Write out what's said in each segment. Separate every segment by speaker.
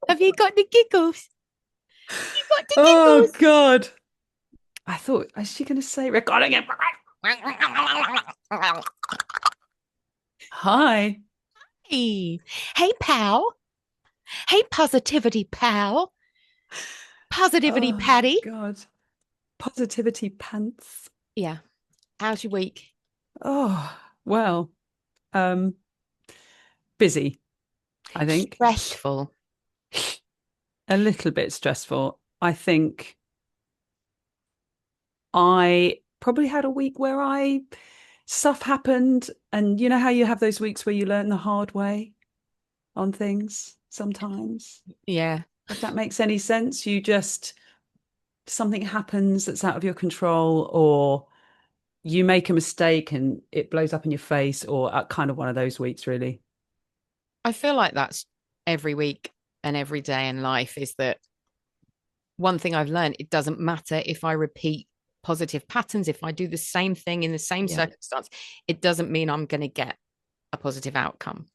Speaker 1: Have you got the giggles? You got the
Speaker 2: Oh
Speaker 1: giggles.
Speaker 2: God. I thought, is she going to say recording it? Hi.
Speaker 1: Hey, hey, pal. Hey, positivity, pal. Positivity,
Speaker 2: Oh
Speaker 1: Patty.
Speaker 2: God. Positivity pants.
Speaker 1: Yeah. How's your week?
Speaker 2: Oh, well, um, busy, I think.
Speaker 1: Stressful.
Speaker 2: A little bit stressful. I think I probably had a week where I stuff happened, and you know how you have those weeks where you learn the hard way on things sometimes.
Speaker 1: Yeah.
Speaker 2: If that makes any sense, you just something happens that's out of your control, or you make a mistake and it blows up in your face, or kind of one of those weeks, really.
Speaker 1: I feel like that's every week and every day in life is that one thing I've learned, it doesn't matter if I repeat positive patterns, if I do the same thing in the same
Speaker 2: Yeah.
Speaker 1: circumstance, it doesn't mean I'm going to get a positive outcome.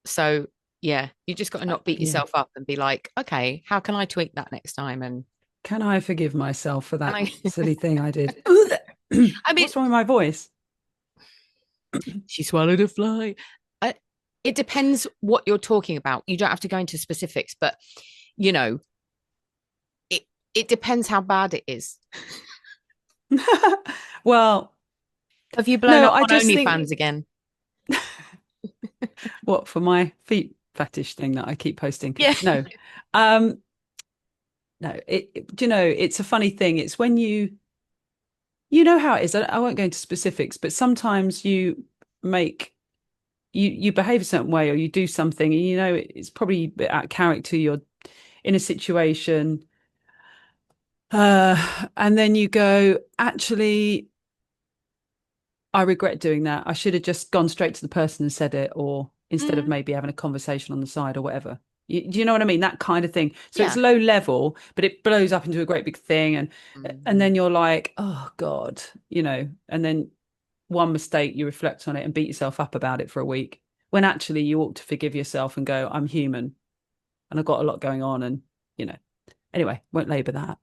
Speaker 1: So, yeah, you just got to not beat
Speaker 2: Yeah.
Speaker 1: yourself up and be like, okay, how can I tweak that next time? And
Speaker 2: Can I forgive myself for
Speaker 1: can
Speaker 2: that
Speaker 1: I,
Speaker 2: silly thing I did?
Speaker 1: I mean,
Speaker 2: What's wrong with my voice?
Speaker 1: she swallowed a fly. I, it depends what you're talking about. You don't have to go into specifics, but you know, it it depends how bad it is.
Speaker 2: Well,
Speaker 1: Have you blown
Speaker 2: no,
Speaker 1: up
Speaker 2: I
Speaker 1: on
Speaker 2: just think
Speaker 1: OnlyFans again?
Speaker 2: what for my feet fetish thing that I keep posting.
Speaker 1: Yeah.
Speaker 2: No. Um, no, do you know, it's a funny thing. It's when you know how it is. I won't go into specifics, but sometimes make you behave a certain way or you do something and you know it's probably a bit out of character. You're in a situation, and then you go, actually, I regret doing that. I should have just gone straight to the person and said it, or instead of
Speaker 1: Mm,
Speaker 2: maybe having a conversation on the side or whatever. Do you know what I mean? That kind of thing. So it's
Speaker 1: yeah.
Speaker 2: low level, but it blows up into a great big thing, and
Speaker 1: Mhm.
Speaker 2: then you're like, oh God, and then one mistake, you reflect on it and beat yourself up about it for a week. When actually you ought to forgive yourself and go, I'm human and I've got a lot going on, and you know. Anyway, won't labour that.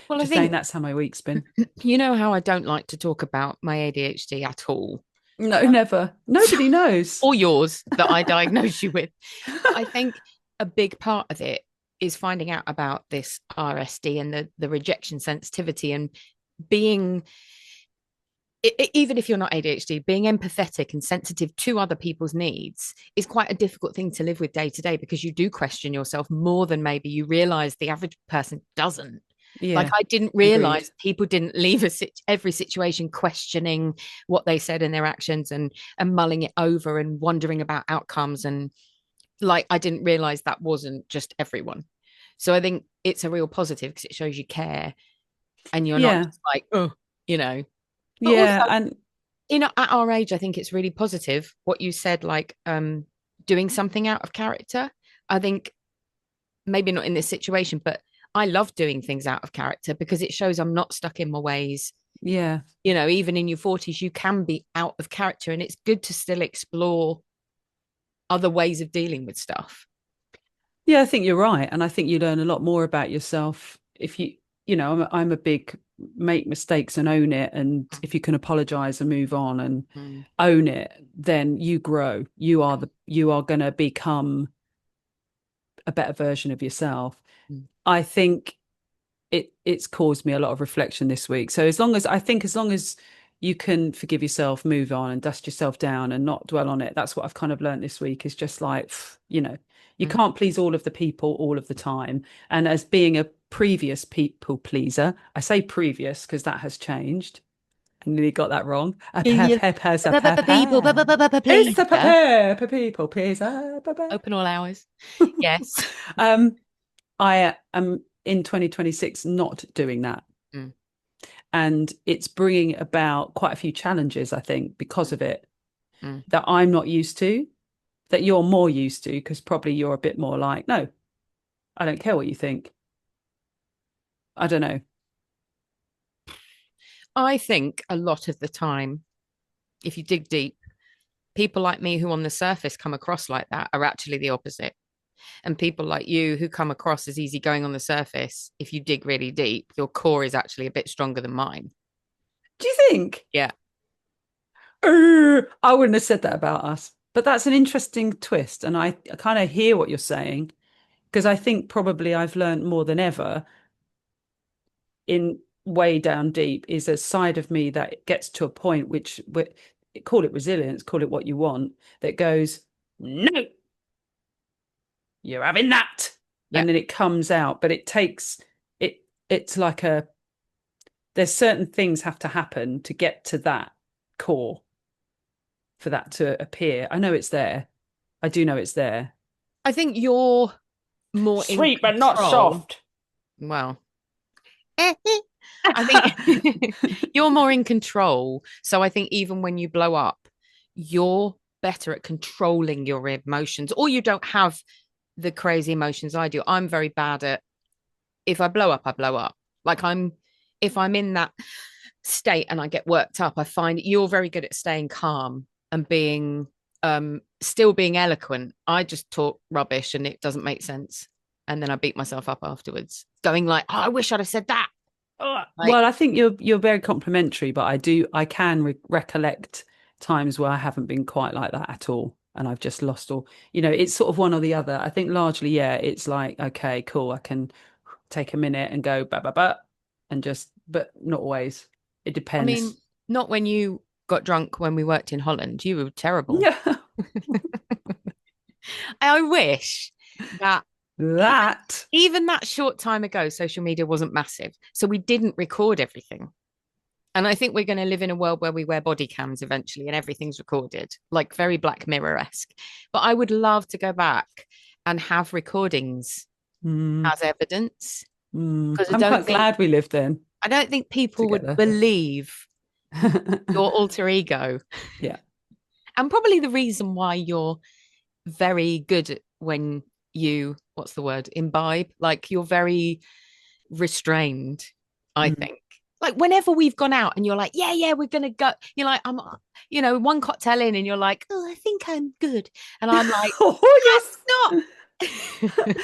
Speaker 1: Well, I
Speaker 2: Just saying
Speaker 1: think
Speaker 2: that's how my week's been.
Speaker 1: you know how I don't like to talk about my ADHD at all.
Speaker 2: No, never. Nobody knows.
Speaker 1: Or yours that I diagnosed you with. But I think a big part of it is finding out about this RSD and the rejection sensitivity and being, even if you're not ADHD, being empathetic and sensitive to other people's needs is quite a difficult thing to live with day to day because you do question yourself more than maybe you realize the average person doesn't. Like
Speaker 2: Yeah,
Speaker 1: I didn't
Speaker 2: agreed.
Speaker 1: realize people didn't leave every situation questioning what they said and their actions and mulling it over and wondering about outcomes, and like I didn't realize that wasn't just everyone. So I think it's a real positive because it shows you care and you're not
Speaker 2: Yeah,
Speaker 1: just like, oh, you know. But also,
Speaker 2: yeah, and
Speaker 1: at our age, I think it's really positive what you said, like doing something out of character. I think maybe not in this situation, but I love doing things out of character because it shows I'm not stuck in my ways.
Speaker 2: yeah,
Speaker 1: You know, even in your 40s, you can be out of character, and it's good to still explore other ways of dealing with stuff.
Speaker 2: yeah. I think you're right, and I think you learn a lot more about yourself if I'm a big make mistakes and own it, and if you can apologize and move on and
Speaker 1: Mm.
Speaker 2: own it, then you grow. You are going to become a better version of yourself.
Speaker 1: Mm.
Speaker 2: I think it's caused me a lot of reflection this week. So as long as you can forgive yourself, move on and dust yourself down and not dwell on it. That's what I've kind of learned this week is just like, you
Speaker 1: Mm.
Speaker 2: can't please all of the people all of the time. And as being a previous people pleaser, I say previous because that has changed. I nearly got that wrong. A
Speaker 1: Yes.
Speaker 2: pepper's a
Speaker 1: People,
Speaker 2: pepper. It's
Speaker 1: please,
Speaker 2: a pepper, people pleaser.
Speaker 1: open all hours. Yes.
Speaker 2: Um, I am in 2026 not doing that.
Speaker 1: Mm.
Speaker 2: And it's bringing about quite a few challenges, I think, because of it
Speaker 1: Mm.
Speaker 2: that I'm not used to, that you're more used to, because probably you're a bit more like, no, I don't care what you think. I don't know.
Speaker 1: I think a lot of the time, if you dig deep, people like me who on the surface come across like that are actually the opposite. And people like you who come across as easygoing on the surface, if you dig really deep, your core is actually a bit stronger than mine.
Speaker 2: Do you think?
Speaker 1: Yeah.
Speaker 2: I wouldn't have said that about us. But that's an interesting twist. And I kind of hear what you're saying because I think probably I've learned more than ever in way down deep is a side of me that gets to a point which call it resilience, call it what you want, that goes, no, you're having that.
Speaker 1: Yeah.
Speaker 2: And then it comes out, but it takes it, it's like there's certain things have to happen to get to that core for that to appear. I know it's there. I do know it's there.
Speaker 1: I think you're more in
Speaker 2: Sweet, but not
Speaker 1: control.
Speaker 2: soft.
Speaker 1: Well, I think you're more in control. So I think even when you blow up, you're better at controlling your emotions, or you don't have the crazy emotions I do. I'm very bad at, if I blow up, I blow up. Like if I'm in that state and I get worked up, I find you're very good at staying calm and being still being eloquent. I just talk rubbish and it doesn't make sense. And then I beat myself up afterwards, going like, oh, I wish I'd have said that. Like,
Speaker 2: well, I think you're very complimentary, but I can recollect times where I haven't been quite like that at all, and I've just lost all. It's sort of one or the other. I think largely, yeah, it's like, okay, cool, I can take a minute and go ba, and just, but not always. It
Speaker 1: I mean,
Speaker 2: depends.
Speaker 1: not when you got drunk when we worked in Holland. You were terrible.
Speaker 2: Yeah,
Speaker 1: I wish that
Speaker 2: that.
Speaker 1: even that short time ago, social media wasn't massive. So we didn't record everything. And I think we're going to live in a world where we wear body cams eventually and everything's recorded, like very Black Mirror-esque. But I would love to go back and have recordings as evidence. Because
Speaker 2: I'm quite glad we lived then
Speaker 1: I don't think people would
Speaker 2: together.
Speaker 1: believe your alter ego.
Speaker 2: Yeah.
Speaker 1: And probably the reason why you're very good at when you, what's the word, imbibe, like you're very restrained, I think. Like whenever we've gone out and you're like, yeah, we're gonna go. You're like, I'm, one cocktail in, and you're like, oh, I think I'm good, and I'm like,
Speaker 2: Oh,
Speaker 1: I'm
Speaker 2: yes.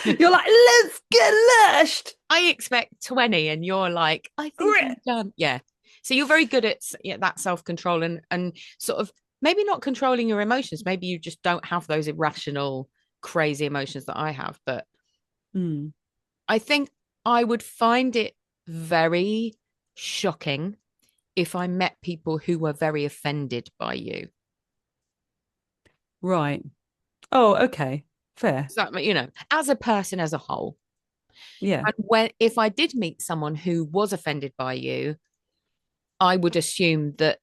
Speaker 2: You're like, let's get lashed.
Speaker 1: I expect 20, and you're like, I think I'm done. Yeah. So you're very good at that self-control and sort of maybe not controlling your emotions. Maybe you just don't have those irrational, crazy emotions that I have. But I think I would find it very shocking if I met people who were very offended by you.
Speaker 2: Right. Oh, okay. Fair.
Speaker 1: So that, as a person as a whole.
Speaker 2: Yeah.
Speaker 1: And if I did meet someone who was offended by you, I would assume that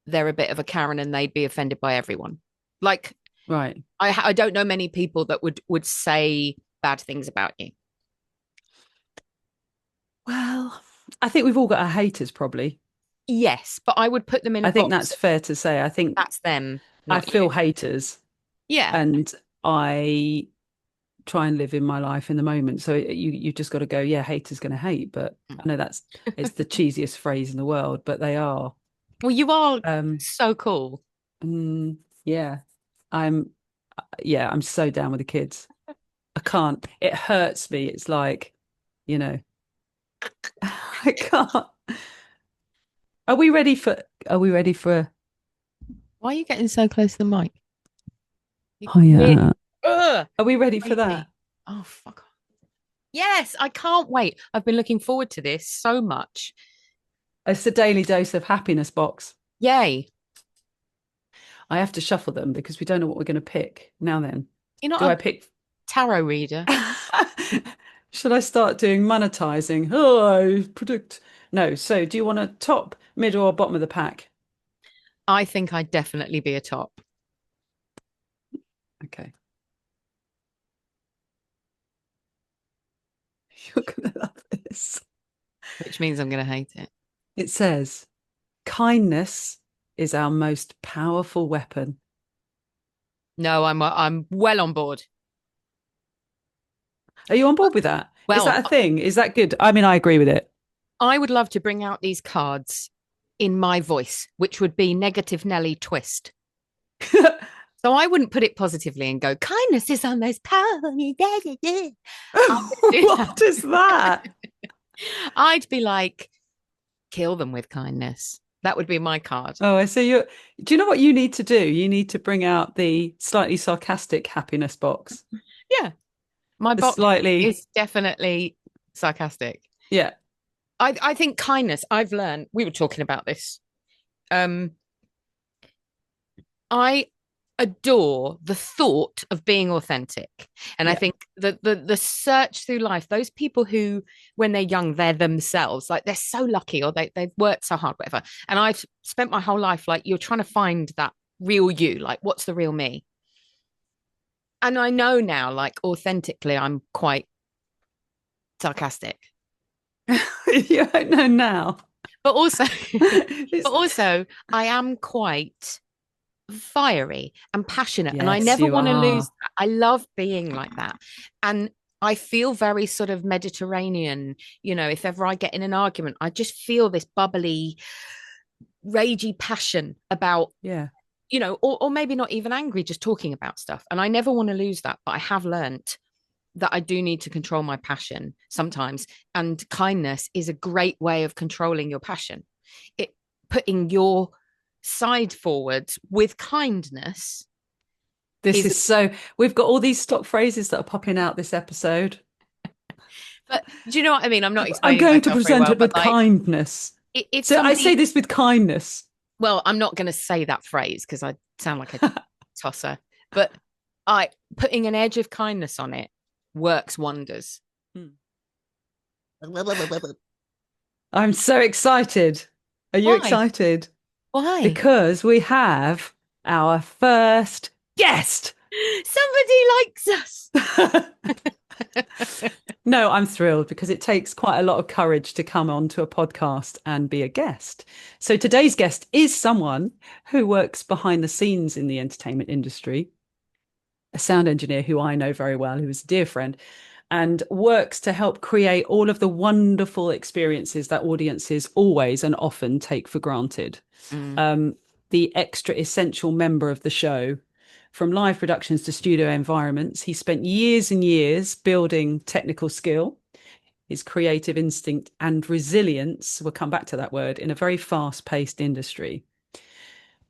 Speaker 1: they're a bit of a Karen and they'd be offended by everyone. Like,
Speaker 2: right.
Speaker 1: I don't know many people that would say bad things about you.
Speaker 2: Well, I think we've all got our haters, probably.
Speaker 1: Yes, but I would put them in a
Speaker 2: I think
Speaker 1: box.
Speaker 2: that's fair to say. I think
Speaker 1: That's them,
Speaker 2: I
Speaker 1: not
Speaker 2: feel
Speaker 1: you.
Speaker 2: haters,
Speaker 1: Yeah.
Speaker 2: and I try and live in my life in the moment. So you just got to go, yeah, haters going to hate. But I know it's the cheesiest phrase in the world, but they are.
Speaker 1: Well, you are so cool.
Speaker 2: Yeah, I'm. Yeah, I'm so down with the kids. I can't. It hurts me. It's like, I can't. Are we ready for? Are we ready for?
Speaker 1: Why are you getting so close to the mic?
Speaker 2: Oh yeah. Are we ready for
Speaker 1: Crazy.
Speaker 2: that?
Speaker 1: Oh fuck off. Yes, I can't wait. I've been looking forward to this so much.
Speaker 2: It's the daily dose of happiness box.
Speaker 1: Yay.
Speaker 2: I have to shuffle them because we don't know what we're going to pick. Now then,
Speaker 1: You're not
Speaker 2: do I
Speaker 1: a
Speaker 2: pick?
Speaker 1: tarot reader.
Speaker 2: Should I start doing monetizing? Oh, I predict. No. So, do you want a top, middle, or bottom of the pack?
Speaker 1: I think I'd definitely be a top.
Speaker 2: Okay. You're going to love this.
Speaker 1: Which means I'm going to hate it.
Speaker 2: It says, kindness is our most powerful weapon.
Speaker 1: No, I'm well on board.
Speaker 2: Are you on board with that?
Speaker 1: Well,
Speaker 2: is that a thing? Is that good? I mean, I agree with it.
Speaker 1: I would love to bring out these cards in my voice, which would be negative Nelly twist. So I wouldn't put it positively and go, kindness is our most powerful. I wouldn't do that.
Speaker 2: What is that?
Speaker 1: I'd be like, kill them with kindness. That would be my card.
Speaker 2: Oh, I see you. Do you know what you need to do? You need to bring out the slightly sarcastic happiness box.
Speaker 1: Yeah. My
Speaker 2: The
Speaker 1: box
Speaker 2: slightly,
Speaker 1: is definitely sarcastic.
Speaker 2: yeah,
Speaker 1: I think kindness, I've learned, we were talking about this. I adore the thought of being authentic. And I
Speaker 2: yeah,
Speaker 1: think that the search through life, those people who, when they're young, they're themselves, like they're so lucky or they've worked so hard, whatever. And I've spent my whole life like you're trying to find that real you, like what's the real me? And I know now, like authentically, I'm quite sarcastic.
Speaker 2: yeah. I know now.
Speaker 1: But also,
Speaker 2: It's,
Speaker 1: but also, I am quite fiery and passionate, and I
Speaker 2: yes,
Speaker 1: never
Speaker 2: you
Speaker 1: want to lose
Speaker 2: are.
Speaker 1: that. I love being like that, and I feel very sort of Mediterranean. You know, if ever I get in an argument, I just feel this bubbly, ragey passion about.
Speaker 2: Yeah.
Speaker 1: You know, or maybe not even angry, just talking about stuff. And I never want to lose that, but I have learnt that I do need to control my passion sometimes. And kindness is a great way of controlling your passion. It putting your side forwards with kindness
Speaker 2: This
Speaker 1: is,
Speaker 2: is so, we've got all these stock phrases that are popping out this episode.
Speaker 1: but do you know what I mean? I'm not
Speaker 2: I'm
Speaker 1: explaining
Speaker 2: going to
Speaker 1: myself very
Speaker 2: present
Speaker 1: well,
Speaker 2: it
Speaker 1: but
Speaker 2: with
Speaker 1: like
Speaker 2: kindness.
Speaker 1: if
Speaker 2: So I say
Speaker 1: somebody,
Speaker 2: this with kindness.
Speaker 1: well, I'm not going to say that phrase because I sound like a tosser, but I putting an edge of kindness on it works wonders.
Speaker 2: Hmm. I'm so excited. Are you
Speaker 1: Why?
Speaker 2: excited?
Speaker 1: Why?
Speaker 2: Because we have our first guest.
Speaker 1: Somebody likes us.
Speaker 2: No, I'm thrilled because it takes quite a lot of courage to come onto a podcast and be a guest. So today's guest is someone who works behind the scenes in the entertainment industry, a sound engineer who I know very well, who is a dear friend, and works to help create all of the wonderful experiences that audiences always and often take for granted.
Speaker 1: Mm.
Speaker 2: The extra essential member of the show. From live productions to studio environments, he spent years and years building technical skill, his creative instinct and resilience, we'll come back to that word, in a very fast-paced industry.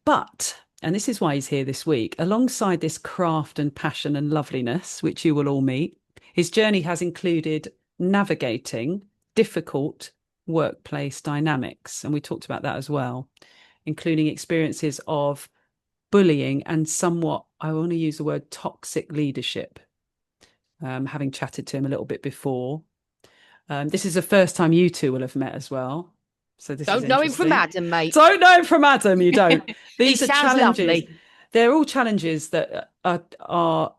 Speaker 2: But, and this is why he's here this week, alongside this craft and passion and loveliness, which you will all meet, his journey has included navigating difficult workplace dynamics. And we talked about that as well, including experiences of bullying and somewhat, I want to use the word toxic leadership, having chatted to him a little bit before. This is the first time you two will have met as well. So this is
Speaker 1: Don't know him from
Speaker 2: interesting.
Speaker 1: Adam, mate.
Speaker 2: Don't know him from Adam, you don't.
Speaker 1: He
Speaker 2: These are
Speaker 1: sounds
Speaker 2: challenges.
Speaker 1: lovely.
Speaker 2: They're all challenges that are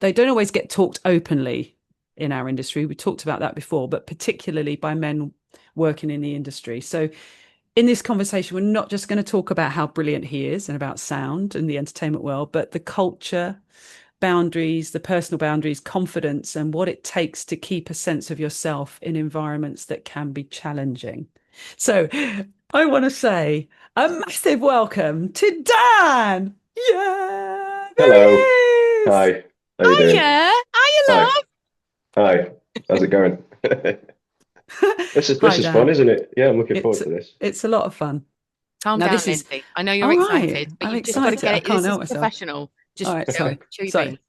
Speaker 2: they don't always get talked openly in our industry. We talked about that before, but particularly by men working in the industry. So in this conversation, we're not just going to talk about how brilliant he is and about sound and the entertainment world, but the culture, boundaries, the personal boundaries, confidence, and what it takes to keep a sense of yourself in environments that can be challenging. So I want to say a massive welcome to Dan. Yeah, there he
Speaker 3: Hello.
Speaker 2: is.
Speaker 3: Hi. How you
Speaker 1: Oh
Speaker 3: doing?
Speaker 1: yeah, are you
Speaker 3: Hi.
Speaker 1: love?
Speaker 3: Hi. How's it going? This is
Speaker 2: Hi,
Speaker 3: this is fun,
Speaker 2: Dan.
Speaker 3: isn't it? Yeah, I'm looking
Speaker 2: It's
Speaker 3: forward to this.
Speaker 2: it's a lot of fun.
Speaker 1: Calm
Speaker 2: Now
Speaker 1: down,
Speaker 2: this is
Speaker 1: Lindsay. I know you're
Speaker 2: all right.
Speaker 1: excited, but
Speaker 2: I'm
Speaker 1: you've just got to
Speaker 2: excited.
Speaker 1: get
Speaker 2: I
Speaker 1: it.
Speaker 2: can't
Speaker 1: This is
Speaker 2: help myself.
Speaker 1: professional.
Speaker 2: All
Speaker 1: Just
Speaker 2: right,
Speaker 1: chill,
Speaker 2: sorry.
Speaker 1: chew your
Speaker 2: Sorry.
Speaker 1: beans.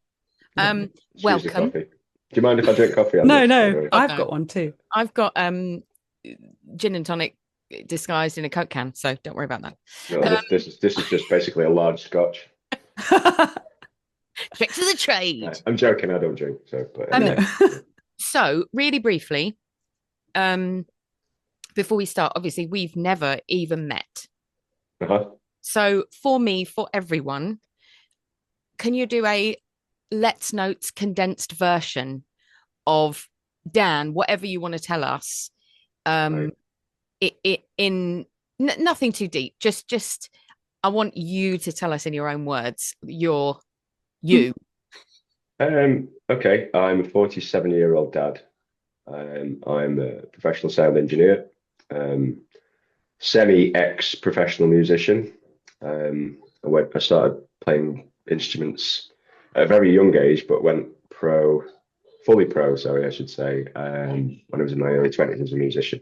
Speaker 1: Um,
Speaker 3: Excuse the
Speaker 1: welcome.
Speaker 3: coffee. Do you mind if I drink coffee on
Speaker 2: No,
Speaker 3: this?
Speaker 2: no,
Speaker 1: God
Speaker 2: I've
Speaker 1: no,
Speaker 2: got one too.
Speaker 1: I've got gin and tonic disguised in a Coke can, so don't worry about that.
Speaker 3: No, this is just basically a large scotch.
Speaker 1: Tricks of the trade.
Speaker 3: I'm joking, I don't drink, so but
Speaker 1: Um,
Speaker 2: No.
Speaker 3: anyway.
Speaker 1: so really briefly, before we start, obviously we've never even met.
Speaker 3: Uh-huh.
Speaker 1: So for me, for everyone, can you do a Let's Notes condensed version of Dan, whatever you want to tell us?
Speaker 3: Right.
Speaker 1: It in nothing too deep. Just I want you to tell us in your own words. You.
Speaker 3: Okay, I'm a 47-year-old dad. I'm a professional sound engineer, semi-ex-professional musician. I started playing instruments at a very young age, but went fully pro, sorry, I should say, when I was in my early 20s as a musician.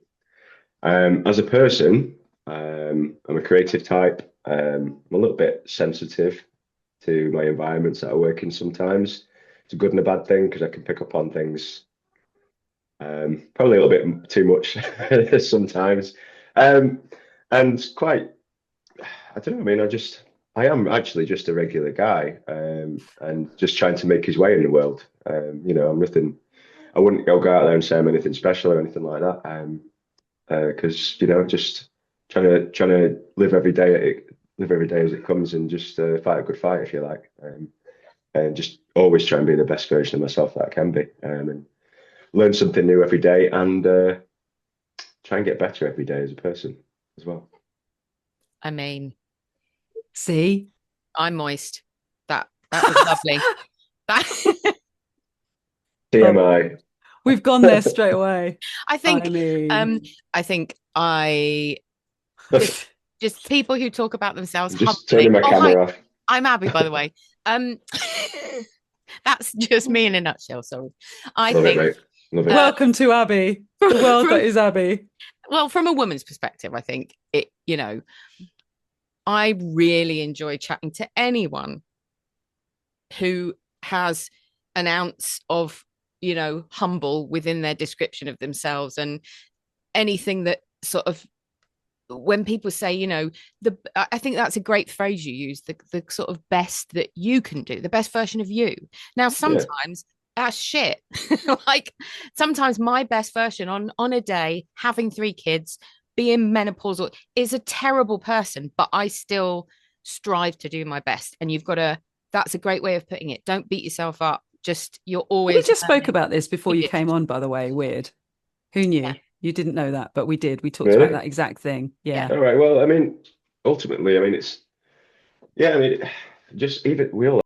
Speaker 3: As a person, I'm a creative type. I'm a little bit sensitive to my environments that I work in sometimes. It's a good and a bad thing because I can pick up on things probably a little bit too much sometimes. And quite, I don't know, I mean, I am actually just a regular guy and just trying to make his way in the world. You know, I'm nothing, I wouldn't go out there and say I'm anything special or anything like that. Because you know, just trying to live every day as it comes, and just fight a good fight, if you like, and just always try and be the best version of myself that I can be, and learn something new every day, and try and get better every day as a person as well.
Speaker 1: I mean,
Speaker 2: see,
Speaker 1: I'm moist. That was lovely. That
Speaker 3: TMI.
Speaker 2: we've gone there straight away.
Speaker 1: I think.
Speaker 2: I mean,
Speaker 1: I think just people who talk about themselves.
Speaker 3: Just
Speaker 1: humbly.
Speaker 3: turning my camera
Speaker 1: Hi,
Speaker 3: off.
Speaker 1: I'm Abby, by the way. That's just me in a nutshell. Sorry. I
Speaker 3: Love
Speaker 1: think.
Speaker 3: it, mate. Love it.
Speaker 2: welcome to Abby, the world that is Abby.
Speaker 1: Well, from a woman's perspective, I think it. You know, I really enjoy chatting to anyone who has an ounce of, you know, humble within their description of themselves, and anything that sort of, when people say, you know, I think that's a great phrase you use, the sort of best that you can do, the best version of you. Now, sometimes that's shit. Like sometimes my best version on a day, having 3 kids, being menopausal, is a terrible person, but I still strive to do my best. And that's a great way of putting it. Don't beat yourself up. Just, you're always.
Speaker 2: We just spoke about this before you
Speaker 1: did.
Speaker 2: came on, by the way. Weird. Who knew?
Speaker 1: Yeah.
Speaker 2: You didn't know that, but we did. We talked
Speaker 3: Really?
Speaker 2: about that exact thing. Yeah.
Speaker 3: All right. Well, I mean, ultimately, I mean, I mean, just even we all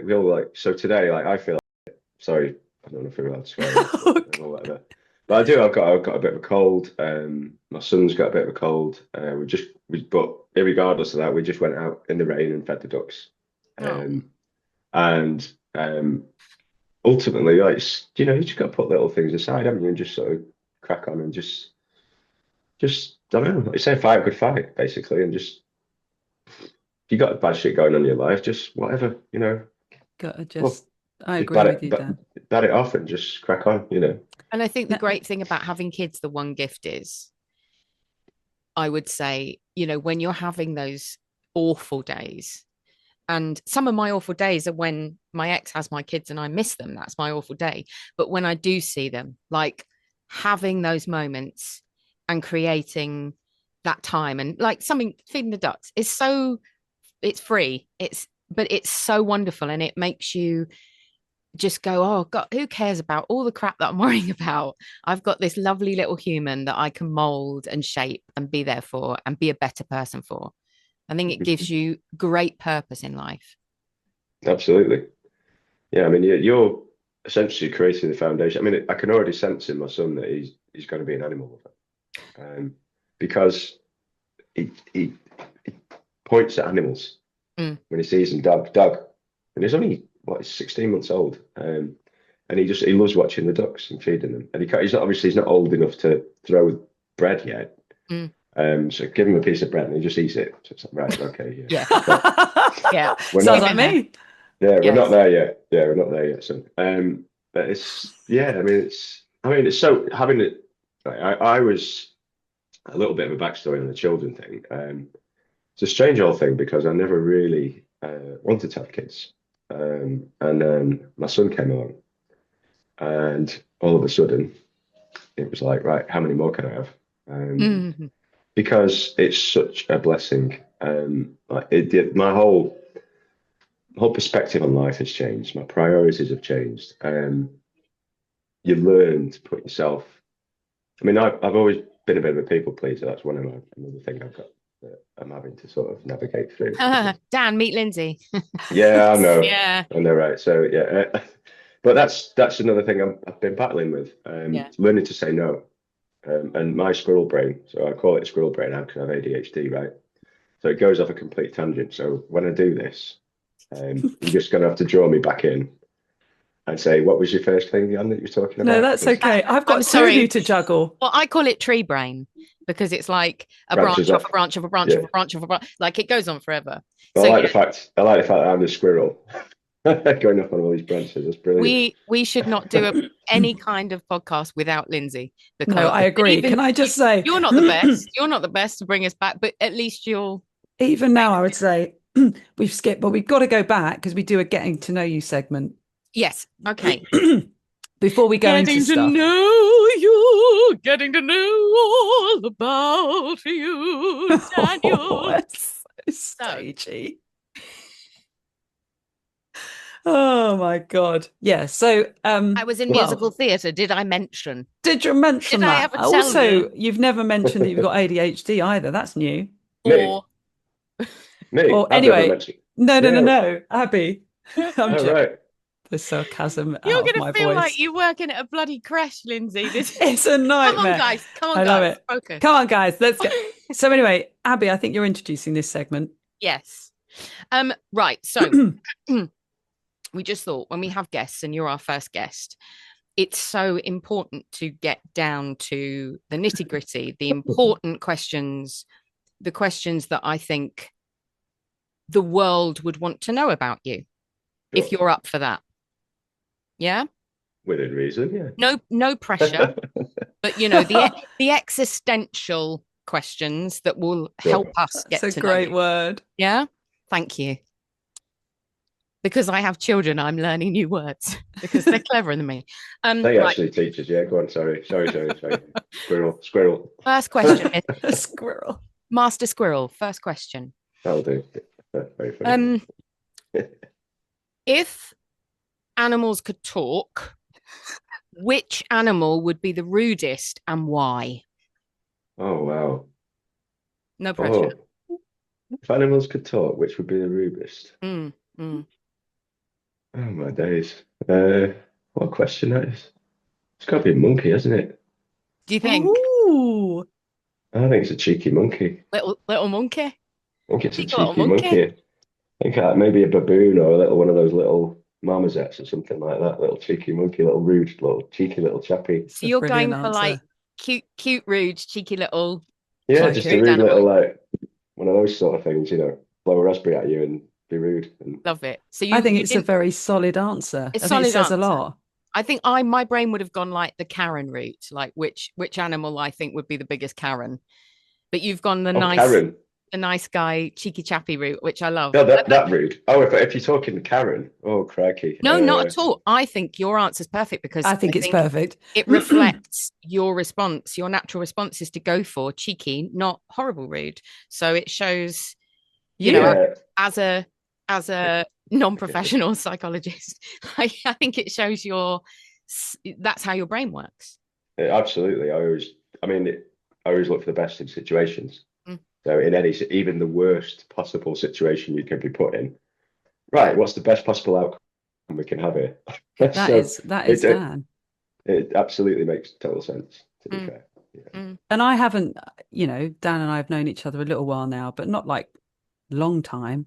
Speaker 3: like. So today, like, I feel like, sorry, I don't know if we're allowed to swear or whatever, but I do. I've got a bit of a cold. My son's got a bit of a cold. But irregardless of that, we just went out in the rain and fed the ducks. And ultimately, like, you know, you just got to put little things aside, haven't you, and just sort of crack on and just I don't know, like you say, fight a good fight, basically, and just, if you got bad shit going on in your life, just whatever, you know.
Speaker 2: Gotta just, I
Speaker 3: just
Speaker 2: agree with you, Dan.
Speaker 3: bat it off and just crack on, you know.
Speaker 1: And I think the great thing about having kids, the one gift is, I would say, you know, when you're having those awful days, and some of my awful days are when my ex has my kids and I miss them. That's my awful day. But when I do see them, like having those moments and creating that time, and like something, feeding the ducks is it's free. But it's so wonderful, and it makes you just go, oh God, who cares about all the crap that I'm worrying about? I've got this lovely little human that I can mold and shape and be there for and be a better person for. I think it gives you great purpose in life.
Speaker 3: Absolutely. Yeah, I mean, you're essentially creating the foundation. I mean, I can already sense in my son that he's going to be an animal lover, because he points at animals when he sees them. Dog, and he's only, what, he's 16 months old, and he loves watching the ducks and feeding them. And he's not old enough to throw bread yet. So give him a piece of bread and he just eats it. So it's like, right, okay,
Speaker 1: Yeah.
Speaker 2: Yeah.
Speaker 3: We're
Speaker 2: Sounds
Speaker 3: not,
Speaker 2: like me.
Speaker 3: yeah, we're not there yet. Yeah, we're not there yet. So, but it's, yeah, I mean, it's so having it. I was a little bit of a backstory on the children thing. It's a strange old thing because I never really wanted to have kids, and then my son came along, and all of a sudden, it was like, right, how many more can I have? Because it's such a blessing. My whole perspective on life has changed. My priorities have changed. You learn to put yourself. I mean, I've always been a bit of a people pleaser. That's another thing I've got that I'm having to sort of navigate through.
Speaker 1: Dan, meet Lindsay.
Speaker 3: Yeah, I know.
Speaker 1: Yeah,
Speaker 3: I know, right? So yeah, but that's another thing I've been battling with. Learning to say no. And my squirrel brain, so I call it squirrel brain now because I have ADHD, right? So it goes off a complete tangent. So when I do this, You're just going to have to draw me back in and say, what was your first thing, Jan, that you're talking about?
Speaker 2: No, that's okay. I've got two of you to juggle.
Speaker 1: Well, I call it tree brain because it's like a
Speaker 3: Branches
Speaker 1: branch
Speaker 3: off.
Speaker 1: of a branch of a branch of a branch of a branch. Like it goes on forever.
Speaker 3: Well, I like the fact that I'm the squirrel going up on all these branches. That's brilliant.
Speaker 1: We should not do any kind of podcast without Lindsay. Because
Speaker 2: No, I agree. Can I just say
Speaker 1: you're not the best. You're not the best to bring us back, but at least you'll.
Speaker 2: Even now, I would say we've skipped, but we've got to go back because we do a getting to know you segment.
Speaker 1: Yes. Okay.
Speaker 2: Before we go into stuff.
Speaker 1: Getting to know you, getting to know all about you, Daniel.
Speaker 2: Oh, that's so stagey. Oh my God. Yeah. So
Speaker 1: I was in musical theatre. Did I mention?
Speaker 2: Did you mention that?
Speaker 1: I ever tell
Speaker 2: also,
Speaker 1: you?
Speaker 2: You've never mentioned that you've got ADHD either. That's new.
Speaker 1: Or
Speaker 3: me?
Speaker 2: Or anyway, no, Abby. I'm
Speaker 3: right.
Speaker 2: The sarcasm
Speaker 1: You're
Speaker 2: out of my voice.
Speaker 1: You're going to feel like you're working at a bloody creche, Lindsay.
Speaker 2: It's a nightmare.
Speaker 1: Come on, guys.
Speaker 2: I love it.
Speaker 1: Focus.
Speaker 2: Come on, guys. Let's go. So anyway, Abby, I think you're introducing this segment.
Speaker 1: Yes. Right. So we just thought when we have guests and you're our first guest, it's so important to get down to the nitty gritty, the important questions, the questions that I think the world would want to know about you, if you're up for that. Yeah.
Speaker 3: Within reason, yeah.
Speaker 1: No pressure, but the existential questions that will help us get to know.
Speaker 2: That's a great word.
Speaker 1: Yeah. Thank you. Because I have children, I'm learning new words because they're cleverer than me.
Speaker 3: They actually teach us. Yeah, go on. Sorry. Squirrel.
Speaker 1: First question.
Speaker 2: Squirrel.
Speaker 1: Master Squirrel. First question.
Speaker 3: That'll do. Very funny.
Speaker 1: If animals could talk, which animal would be the rudest and why?
Speaker 3: Oh, wow.
Speaker 1: No pressure.
Speaker 3: If animals could talk, which would be the rudest? Oh, my days. What a question that is. It's got to be a monkey, hasn't it?
Speaker 1: Do you think?
Speaker 2: Ooh.
Speaker 3: I think it's a cheeky monkey.
Speaker 1: Little monkey?
Speaker 3: I think it's a cheeky monkey. I think maybe a baboon or a little one of those little marmosets or something like that. Little cheeky monkey, little rude, little cheeky little chappy.
Speaker 1: So you're going for like cute, rude, cheeky little.
Speaker 3: Yeah, just a rude little like one of those sort of things, blow a raspberry at you and be rude. And...
Speaker 1: Love it. So
Speaker 2: I think it's a very solid answer.
Speaker 1: It
Speaker 2: says a lot.
Speaker 1: I think my brain would have gone like the Karen route, like which animal I think would be the biggest Karen. But you've gone the nice guy, cheeky chappy route, which I love.
Speaker 3: No, that rude. Oh, if you're talking Karen, oh crikey.
Speaker 1: No, not at all. I think your answer's perfect because
Speaker 2: I think it's perfect.
Speaker 1: It reflects your response. Your natural response is to go for cheeky, not horrible rude. So it shows, as a non-professional psychologist, I think it shows that's how your brain works.
Speaker 3: Yeah, absolutely. I always look for the best in situations. So in even the worst possible situation you can be put in, right? What's the best possible outcome we can have here?
Speaker 2: That is Dan.
Speaker 3: It absolutely makes total sense, to be fair. Yeah.
Speaker 2: And I haven't, Dan and I have known each other a little while now, but not like long time.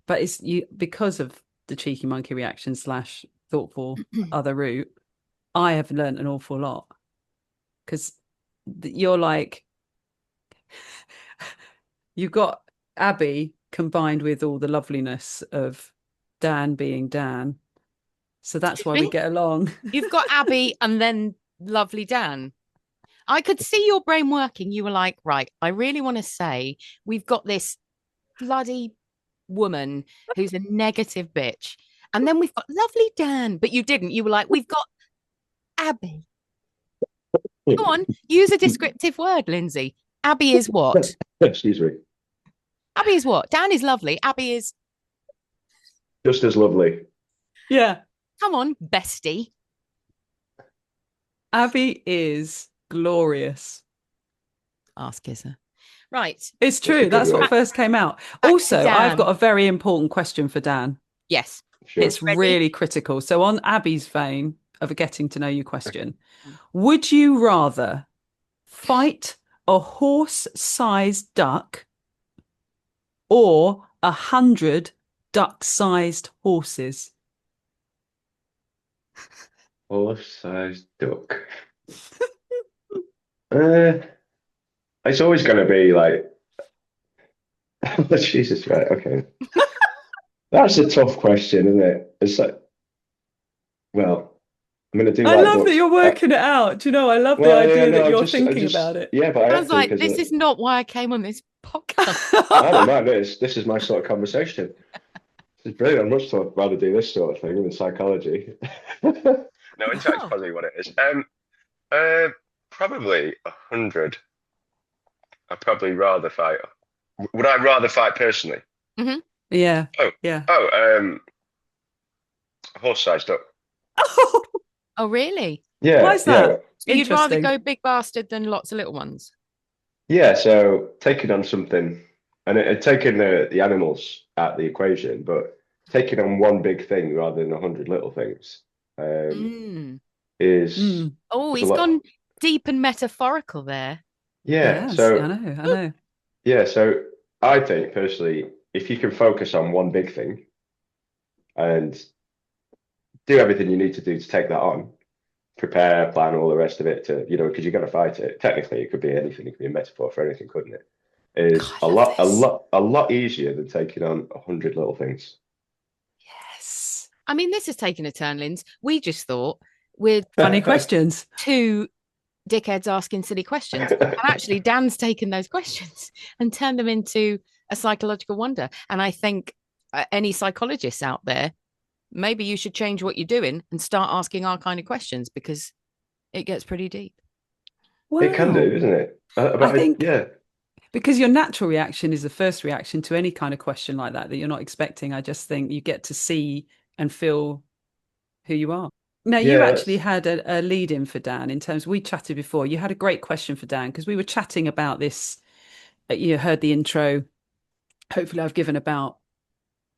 Speaker 2: But it's because of the cheeky monkey reaction / thoughtful other route. I have learned an awful lot because you're like, you've got Abby combined with all the loveliness of Dan being Dan. So that's why we get along.
Speaker 1: You've got Abby and then lovely Dan. I could see your brain working. You were like, right, I really want to say we've got this bloody woman who's a negative bitch. And then we've got lovely Dan. But you didn't. You were like, we've got Abby. Go on, use a descriptive word, Lindsay. Abby is what?
Speaker 3: Excuse me.
Speaker 1: Abby is what? Dan is lovely. Abby is
Speaker 3: just as lovely.
Speaker 2: Yeah.
Speaker 1: Come on, bestie.
Speaker 2: Abby is glorious.
Speaker 1: Ask Izza. Right.
Speaker 2: It's true. That's what first came out. Also, I've got a very important question for Dan.
Speaker 1: Yes.
Speaker 3: Sure.
Speaker 2: It's really critical. So on Abby's vein of a getting to know you question, would you rather fight a horse-sized duck or 100 duck-sized horses?
Speaker 3: Horse-sized duck. It's always going to be like, Jesus, right? Okay, that's a tough question, isn't it? It's like, well, I'm going to do
Speaker 2: I
Speaker 3: like
Speaker 2: love that
Speaker 3: ducks.
Speaker 2: you're working it out. Do you know, I love the
Speaker 3: Well, yeah,
Speaker 2: idea that
Speaker 3: no,
Speaker 2: you're
Speaker 3: I
Speaker 2: thinking
Speaker 3: just,
Speaker 2: about it.
Speaker 3: yeah, but I
Speaker 1: I
Speaker 3: have
Speaker 1: was
Speaker 3: to
Speaker 1: like,
Speaker 3: because
Speaker 1: this is not why I came on this podcast.
Speaker 3: I don't mind this. This is my sort of conversation. It's brilliant. I'd much rather do this sort of thing than psychology. No, insight's
Speaker 1: Oh,
Speaker 3: probably what it is. Probably 100. I'd probably rather fight. Would I rather fight personally?
Speaker 1: mhm.
Speaker 2: Yeah.
Speaker 3: Oh,
Speaker 2: Yeah.
Speaker 3: a horse-sized duck.
Speaker 1: Oh, really?
Speaker 2: Why
Speaker 3: Yeah,
Speaker 2: is
Speaker 3: yeah,
Speaker 2: that?
Speaker 1: So you'd rather
Speaker 2: Interesting.
Speaker 1: go big bastard than lots of little ones?
Speaker 3: yeah. So taking on something, and taking the animals out of the equation, but taking on one big thing rather than 100 little things, um,
Speaker 1: Mm.
Speaker 3: is
Speaker 2: Mm.
Speaker 1: Oh,
Speaker 3: is a
Speaker 1: he's
Speaker 3: lot.
Speaker 1: gone deep and metaphorical there.
Speaker 3: Yeah.
Speaker 2: Yes, I
Speaker 3: So
Speaker 2: know, I know.
Speaker 3: yeah. So I think personally, if you can focus on one big thing and do everything you need to do to take that on, prepare, plan, all the rest of it to, because you're going to fight it. Technically, it could be anything. It could be a metaphor for anything, couldn't it?
Speaker 1: God,
Speaker 3: Is
Speaker 1: I love this.
Speaker 3: a lot easier than taking on 100 little things.
Speaker 2: Yes.
Speaker 1: I mean, this has taken a turn, Linz. We just thought we're
Speaker 2: Funny questions.
Speaker 1: two dickheads asking silly questions. And actually, Dan's taken those questions and turned them into a psychological wonder. And I think any psychologists out there, maybe you should change what you're doing and start asking our kind of questions because it gets pretty deep.
Speaker 3: It can do,
Speaker 2: Wow.
Speaker 3: isn't it?
Speaker 2: I think
Speaker 3: Yeah,
Speaker 2: because your natural reaction is the first reaction to any kind of question like that you're not expecting. I just think you get to see and feel who you are. Now, you
Speaker 3: yeah,
Speaker 2: actually
Speaker 3: that's
Speaker 2: had a lead in for Dan in terms, we chatted before. You had a great question for Dan because we were chatting about this. You heard the intro. Hopefully, I've given about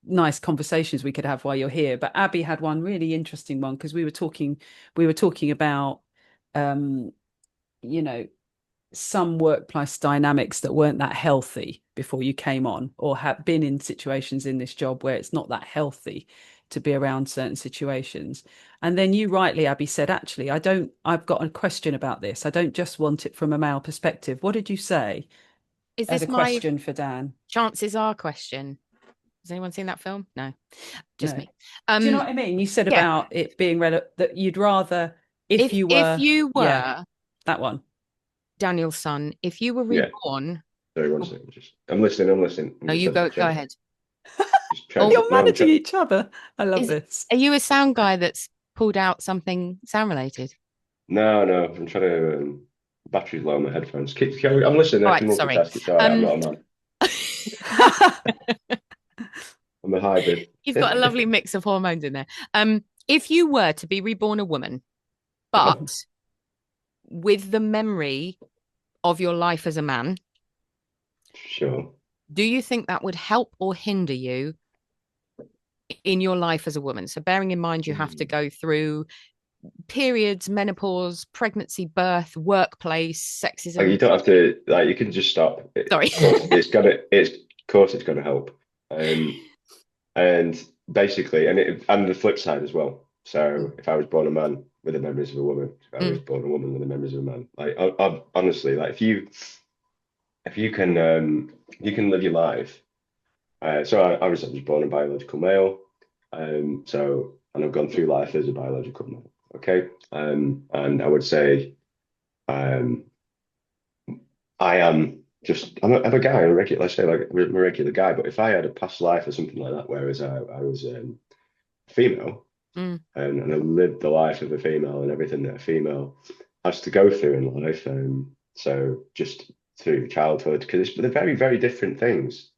Speaker 2: nice conversations we could have while you're here. But Abby had one really interesting one because we were talking about, um, you know, some workplace dynamics that weren't that healthy before you came on, or have been in situations in this job where it's not that healthy to be around certain situations. And then you rightly, Abby, said, actually, I've got a question about this. I don't just want it from a male perspective. What did you say
Speaker 1: Is
Speaker 2: as
Speaker 1: this
Speaker 2: a
Speaker 1: my
Speaker 2: question for Dan?
Speaker 1: chances are question? Has anyone seen that film? No, just
Speaker 2: No.
Speaker 1: me.
Speaker 2: Do you know what I mean? You said
Speaker 1: Yeah.
Speaker 2: about it being relevant, that you'd rather, if you
Speaker 1: If
Speaker 2: were,
Speaker 1: you
Speaker 2: yeah,
Speaker 1: were
Speaker 2: that one.
Speaker 1: Daniel's son, if you were
Speaker 3: yeah.
Speaker 1: reborn,
Speaker 3: Sorry, one second. I'm listening. I'm listening. I'm
Speaker 1: no,
Speaker 3: just
Speaker 1: you
Speaker 3: trying to
Speaker 1: go
Speaker 3: check.
Speaker 1: ahead.
Speaker 3: Just trying
Speaker 1: Oh,
Speaker 3: to.
Speaker 2: You're
Speaker 3: No, I'm
Speaker 2: managing
Speaker 3: trying.
Speaker 2: each other. I love
Speaker 1: is
Speaker 2: this.
Speaker 1: are you a sound guy that's pulled out something sound related?
Speaker 3: No, no. I'm trying to. Battery's low on my headphones. I'm listening.
Speaker 1: All
Speaker 3: I
Speaker 1: right,
Speaker 3: can
Speaker 1: sorry.
Speaker 3: multitask. It's all right. I'm not a man. I'm a hybrid.
Speaker 1: You've got a lovely mix of hormones in there. If you were to be reborn a woman,
Speaker 3: Uh-huh.
Speaker 1: but with the memory of your life as a man,
Speaker 3: Sure.
Speaker 1: do you think that would help or hinder you in your life as a woman? So bearing in mind you have to
Speaker 3: Mm.
Speaker 1: go through periods, menopause, pregnancy, birth, workplace,
Speaker 3: Like you
Speaker 1: sexism.
Speaker 3: don't have to. Like you can just stop.
Speaker 1: Sorry.
Speaker 3: Of course, it's gonna. It's of course it's gonna help. And basically, and the flip side as well. So if I was born a man with the memories of a woman, if I was
Speaker 1: Mm.
Speaker 3: born a woman with the memories of a man, like honestly, like if you can live your life. So I was born a biological male. And I've gone through life as a biological male. Okay. And I would say um I am just I'm a guy, a regular. Let's say like I'm a regular guy. But if I had a past life or something like that, whereas I was female
Speaker 1: Mm.
Speaker 3: and I lived the life of a female and everything that a female has to go through in life. So just through childhood, because they're very, very different things.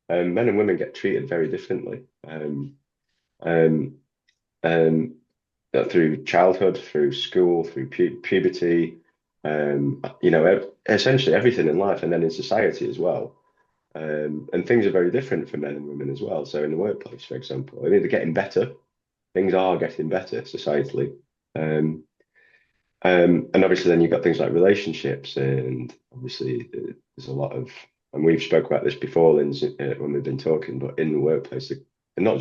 Speaker 3: Men and women get treated very differently. Um, um, Through childhood, through school, through puberty, essentially everything in life, and then in society as well. And things are very different for men and women as well. So in the workplace, for example, I mean, they're getting better. Things are getting better societally. Um, and obviously, then you've got things like relationships, and obviously, there's a lot of, and we've spoke about this before, Lindsay, when we've been talking, but in the workplace, not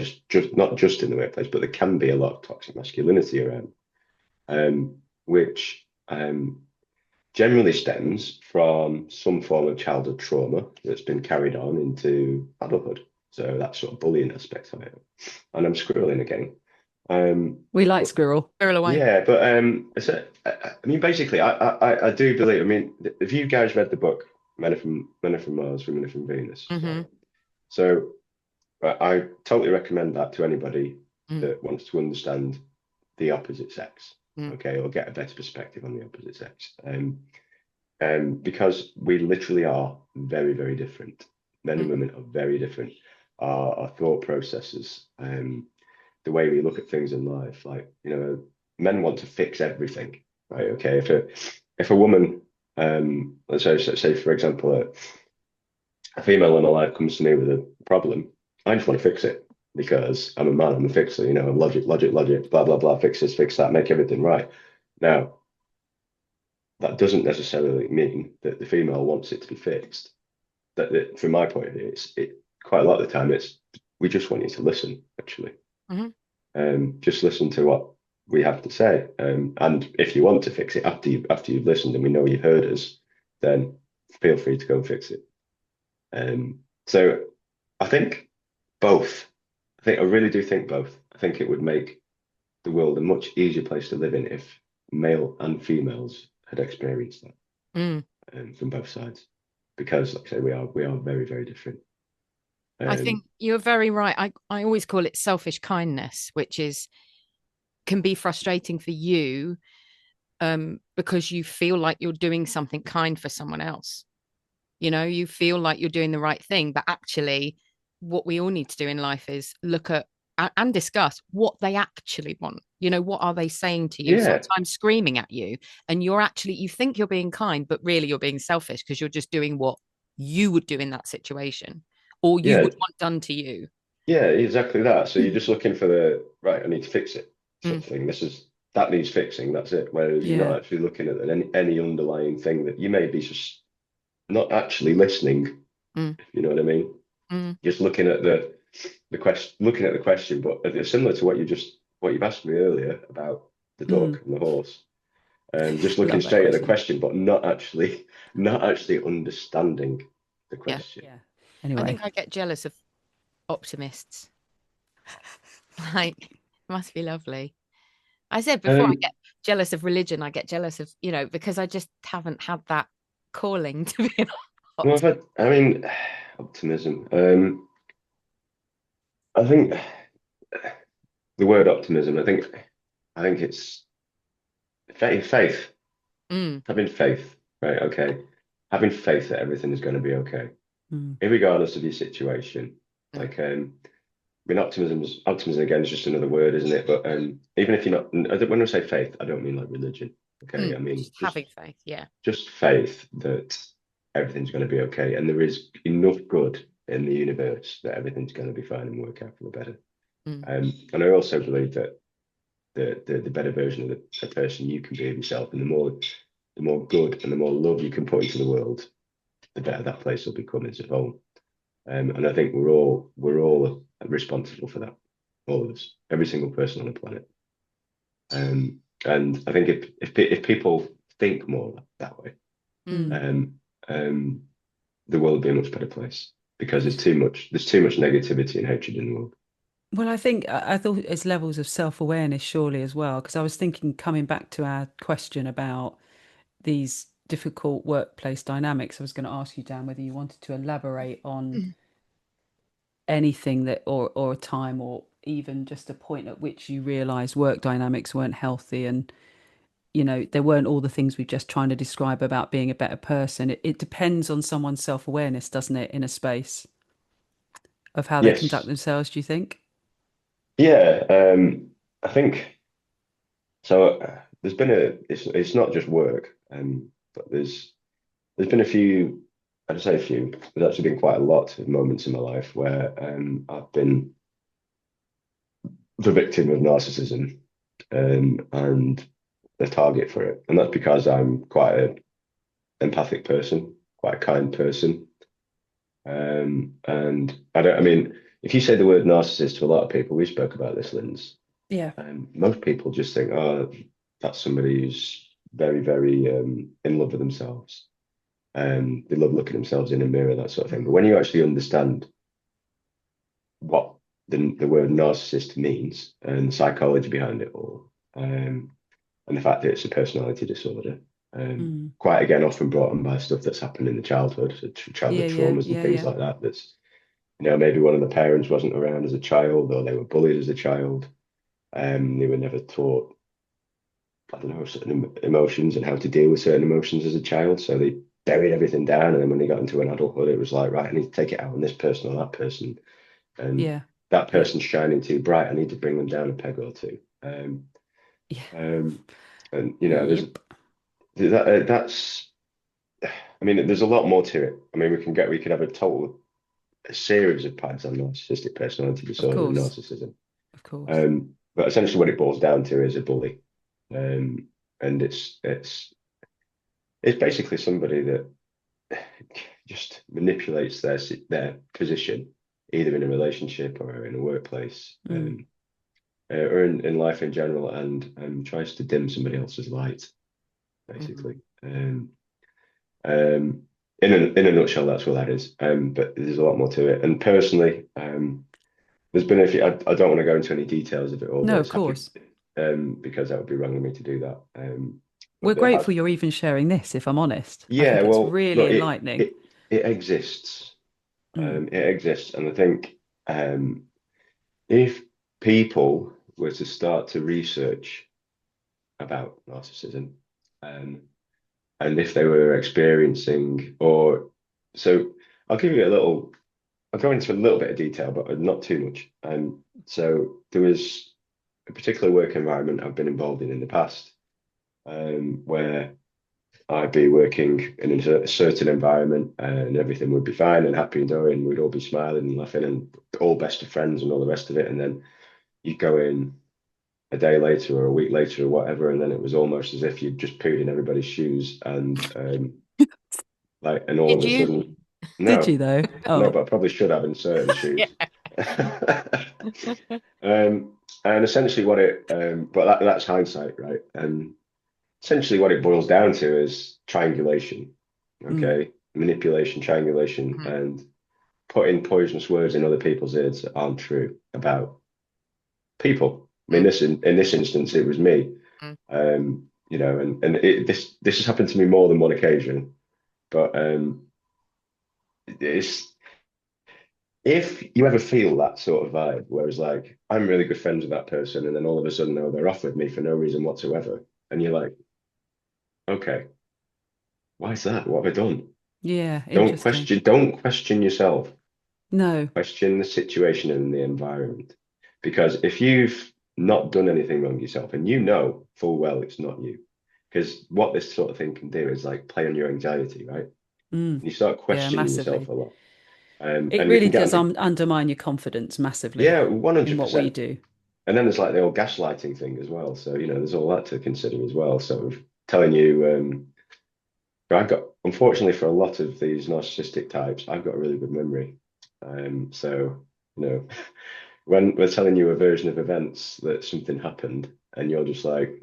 Speaker 3: just in the workplace, but there can be a lot of toxic masculinity around, which generally stems from some form of childhood trauma that's been carried on into adulthood. So that sort of bullying aspect of it. And I'm squirreling again.
Speaker 2: We like squirrel.
Speaker 1: Squirrel away.
Speaker 3: Yeah, but I mean, basically, I do believe. I mean, have you guys read the book Men Are from Mars, Women Are from Venus?
Speaker 1: Mm-hmm.
Speaker 3: So I totally recommend that to anybody
Speaker 1: Mm.
Speaker 3: that wants to understand the opposite sex.
Speaker 1: Mm.
Speaker 3: Okay, or get a better perspective on the opposite sex. Because we literally are very, very different. Men and women are very different. Our thought processes, the way we look at things in life, like, you know, men want to fix everything, right? Okay, if a woman, let's say for example, a female in my life comes to me with a problem, I just want to fix it because I'm a man, I'm a fixer, you know, logic, blah blah blah, fix this, fix that, make everything right. Now, that doesn't necessarily mean that the female wants it to be fixed. That from my point of view, it quite a lot of the time we just want you to listen, actually. Just listen to what we have to say. And if you want to fix it after you've listened and we know you've heard us, then feel free to go and fix it. So I think both. I really do think both. I think it would make the world a much easier place to live in if male and females had experienced that from both sides. Because, like I say, we are very, very different.
Speaker 1: I think you're very right. I always call it selfish kindness, which can be frustrating for you because you feel like you're doing something kind for someone else. You know, you feel like you're doing the right thing, but actually what we all need to do in life is look at and discuss what they actually want. You know, what are they saying to you?
Speaker 3: Yeah.
Speaker 1: Sometimes screaming at you, and you think you're being kind, but really you're being selfish because you're just doing what you would do in that situation or you would want done to you.
Speaker 3: Yeah, exactly that. So you're just looking for right, I need to fix it. Something. That needs fixing. That's it. Whereas you're not actually looking at any underlying thing that you may be just not actually listening. You know what I mean? Just looking at the question, but it's similar to what you've asked me earlier about the duck and the horse. Just looking straight at the question, but not actually understanding the question.
Speaker 2: Yeah. Anyway,
Speaker 1: I think I get jealous of optimists. Like, it must be lovely. I said before, I get jealous of religion. I get jealous of, you know, because I just haven't had that calling to be an optimist.
Speaker 3: Well, optimism. I think the word optimism. I think it's faith. Having faith, right? Okay, having faith that everything is going to be okay, regardless of your situation. Like, I mean, optimism again is just another word, isn't it? But even if you're not, when I say faith, I don't mean like religion. Okay, I mean
Speaker 1: just having faith,
Speaker 3: just faith that everything's going to be okay, and there is enough good in the universe that everything's going to be fine and work out for the better. And I also believe that the better version of the person you can be of yourself, and the more good and the more love you can put into the world, the better that place will become as a whole. And I think we're all responsible for that, all of us, every single person on the planet. And I think if people think more that way, the world would be a much better place because there's too much negativity and hatred in the world.
Speaker 2: Well, I thought it's levels of self-awareness surely as well, because I was thinking, coming back to our question about these difficult workplace dynamics, I was going to ask you, Dan, whether you wanted to elaborate on anything that or a time or even just a point at which you realized work dynamics weren't healthy and, you know, there weren't all the things we're just trying to describe about being a better person. It depends on someone's self-awareness, doesn't it, in a space of how they conduct themselves, do you think?
Speaker 3: Yeah, I think so. There's been it's not just work, but there's been a few. I'd say a few. There's actually been quite a lot of moments in my life where I've been the victim of narcissism and the target for it, and that's because I'm quite an empathic person, quite a kind person, and I don't. I mean, if you say the word narcissist to a lot of people, we spoke about this, Linz.
Speaker 2: Yeah.
Speaker 3: Most people just think, oh, that's somebody who's very, very in love with themselves. They love looking at themselves in a mirror, that sort of thing. But when you actually understand what the word narcissist means and the psychology behind it all, and the fact that it's a personality disorder, quite again often brought on by stuff that's happened in the childhood, so childhood traumas and things like that. That's, maybe one of the parents wasn't around as a child, or they were bullied as a child. They were never taught, I don't know, certain emotions and how to deal with certain emotions as a child. So they buried everything down, and then when they got into an adulthood, it was like, right, I need to take it out on this person or that person, and that person's shining too bright. I need to bring them down a peg or two. And that's. I mean, there's a lot more to it. I mean, we could have a series of pads on narcissistic personality disorder and narcissism.
Speaker 2: Of course.
Speaker 3: But essentially, what it boils down to is a bully, and it's basically somebody that just manipulates their position, either in a relationship or in a workplace, or in life in general, and tries to dim somebody else's light, basically. In a nutshell, that's what that is. But there's a lot more to it. And personally, there's been a few. I don't want to go into any details of it all.
Speaker 2: No, of course.
Speaker 3: Because that would be wrong of me to do that.
Speaker 2: We're grateful you're even sharing this, if I'm honest.
Speaker 3: Yeah,
Speaker 2: I think it's really enlightening.
Speaker 3: It exists. It exists, and I think if people were to start to research about narcissism, and if they were experiencing, so I'll give you I'll go into a little bit of detail, but not too much. So there was a particular work environment I've been involved in the past, where I'd be working in a certain environment and everything would be fine and happy and going. We'd all be smiling and laughing and all best of friends and all the rest of it. And then you'd go in a day later or a week later or whatever, and then it was almost as if you'd just pooed in everybody's shoes and and all of a sudden. No,
Speaker 2: did you though?
Speaker 3: No, but I probably should have in certain shoes. And essentially but that's hindsight, right? And essentially what it boils down to is triangulation, okay? Manipulation, triangulation, and putting poisonous words in other people's ears that aren't true about people. I mean, in this instance, it was me. And this has happened to me more than one occasion, but if you ever feel that sort of vibe, where it's like, I'm really good friends with that person, and then all of a sudden, they're off with me for no reason whatsoever, and you're like, okay, why is that? What have I done?
Speaker 2: Yeah,
Speaker 3: don't question yourself.
Speaker 2: No.
Speaker 3: Question the situation and the environment. Because if you've not done anything wrong yourself, and you know full well it's not you, because what this sort of thing can do is like play on your anxiety, right? You start questioning yourself a lot.
Speaker 2: It really does undermine your confidence massively.
Speaker 3: Yeah, 100%.
Speaker 2: In what we do.
Speaker 3: And then there's like the old gaslighting thing as well. So, there's all that to consider as well. Sort of telling you, unfortunately for a lot of these narcissistic types, I've got a really good memory. So, when we're telling you a version of events that something happened and you're just like,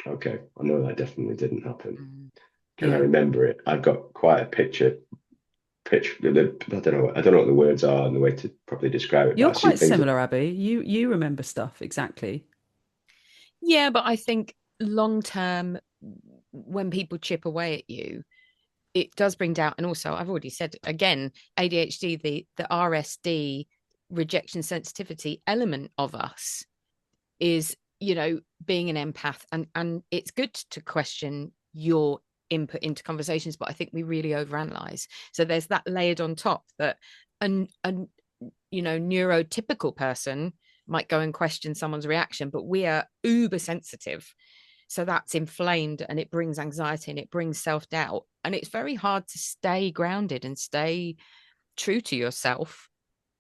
Speaker 3: okay, I know that definitely didn't happen. Can I remember it? I've got quite a picture. I don't know what the words are and the way to properly describe it.
Speaker 2: You're quite similar, Abby. You remember stuff exactly.
Speaker 1: Yeah, but I think long term, when people chip away at you, it does bring doubt. And also, I've already said again, ADHD, the RSD, rejection sensitivity element of us is, being an empath, and it's good to question your input into conversations, but I think we really overanalyze. So there's that layered on top that a neurotypical person might go and question someone's reaction, but we are uber sensitive. So that's inflamed and it brings anxiety and it brings self-doubt. And it's very hard to stay grounded and stay true to yourself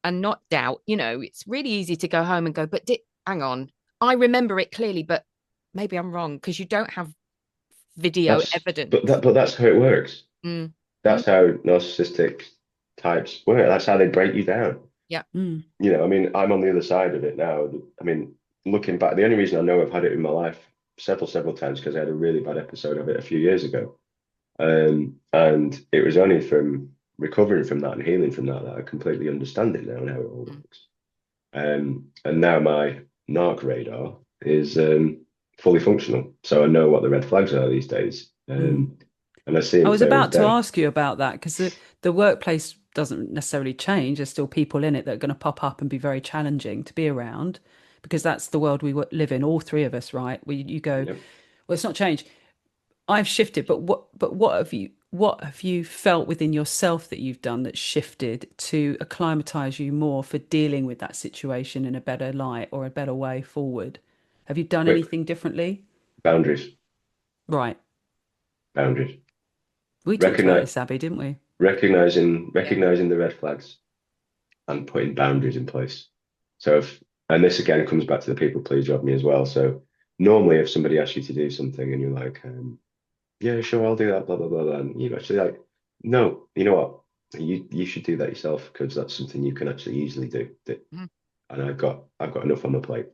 Speaker 1: and not doubt. It's really easy to go home and go, but hang on, I remember it clearly, but maybe I'm wrong, because you don't have video evidence.
Speaker 3: But that's how it works. That's how narcissistic types work. That's how they break you down.
Speaker 1: Yeah.
Speaker 2: Mm.
Speaker 3: I mean, I'm on the other side of it now. I mean, looking back, the only reason I know I've had it in my life several times because I had a really bad episode of it a few years ago. And it was only from recovering from that and healing from that I completely understand it now and how it all
Speaker 1: Mm.
Speaker 3: works. And now my narc radar is fully functional. So I know what the red flags are these days.
Speaker 2: Mm.
Speaker 3: And I see
Speaker 2: I
Speaker 3: them
Speaker 2: was
Speaker 3: clear as
Speaker 2: about to
Speaker 3: day.
Speaker 2: ask you about that because the workplace doesn't necessarily change. There's still people in it that are going to pop up and be very challenging to be around because that's the world we live in, all three of us, right? Where you go,
Speaker 3: Yeah.
Speaker 2: well, it's not changed. I've shifted, but what have you felt within yourself that you've done that shifted to acclimatize you more for dealing with that situation in a better light or a better way forward? Have you done
Speaker 3: But
Speaker 2: anything differently?
Speaker 3: boundaries,
Speaker 2: Right.
Speaker 3: boundaries.
Speaker 2: We talked about
Speaker 3: Recognize,
Speaker 2: this, Abby, didn't we?
Speaker 1: Yeah.
Speaker 3: recognizing the red flags and putting boundaries in place. So and this again comes back to the people pleaser of me as well. So normally if somebody asks you to do something and you're like, yeah, sure, I'll do that, blah, blah, blah, blah. And you're actually like, no, you know what? You should do that yourself because that's something you can actually easily do.
Speaker 1: Mhm.
Speaker 3: And I've got enough on my plate,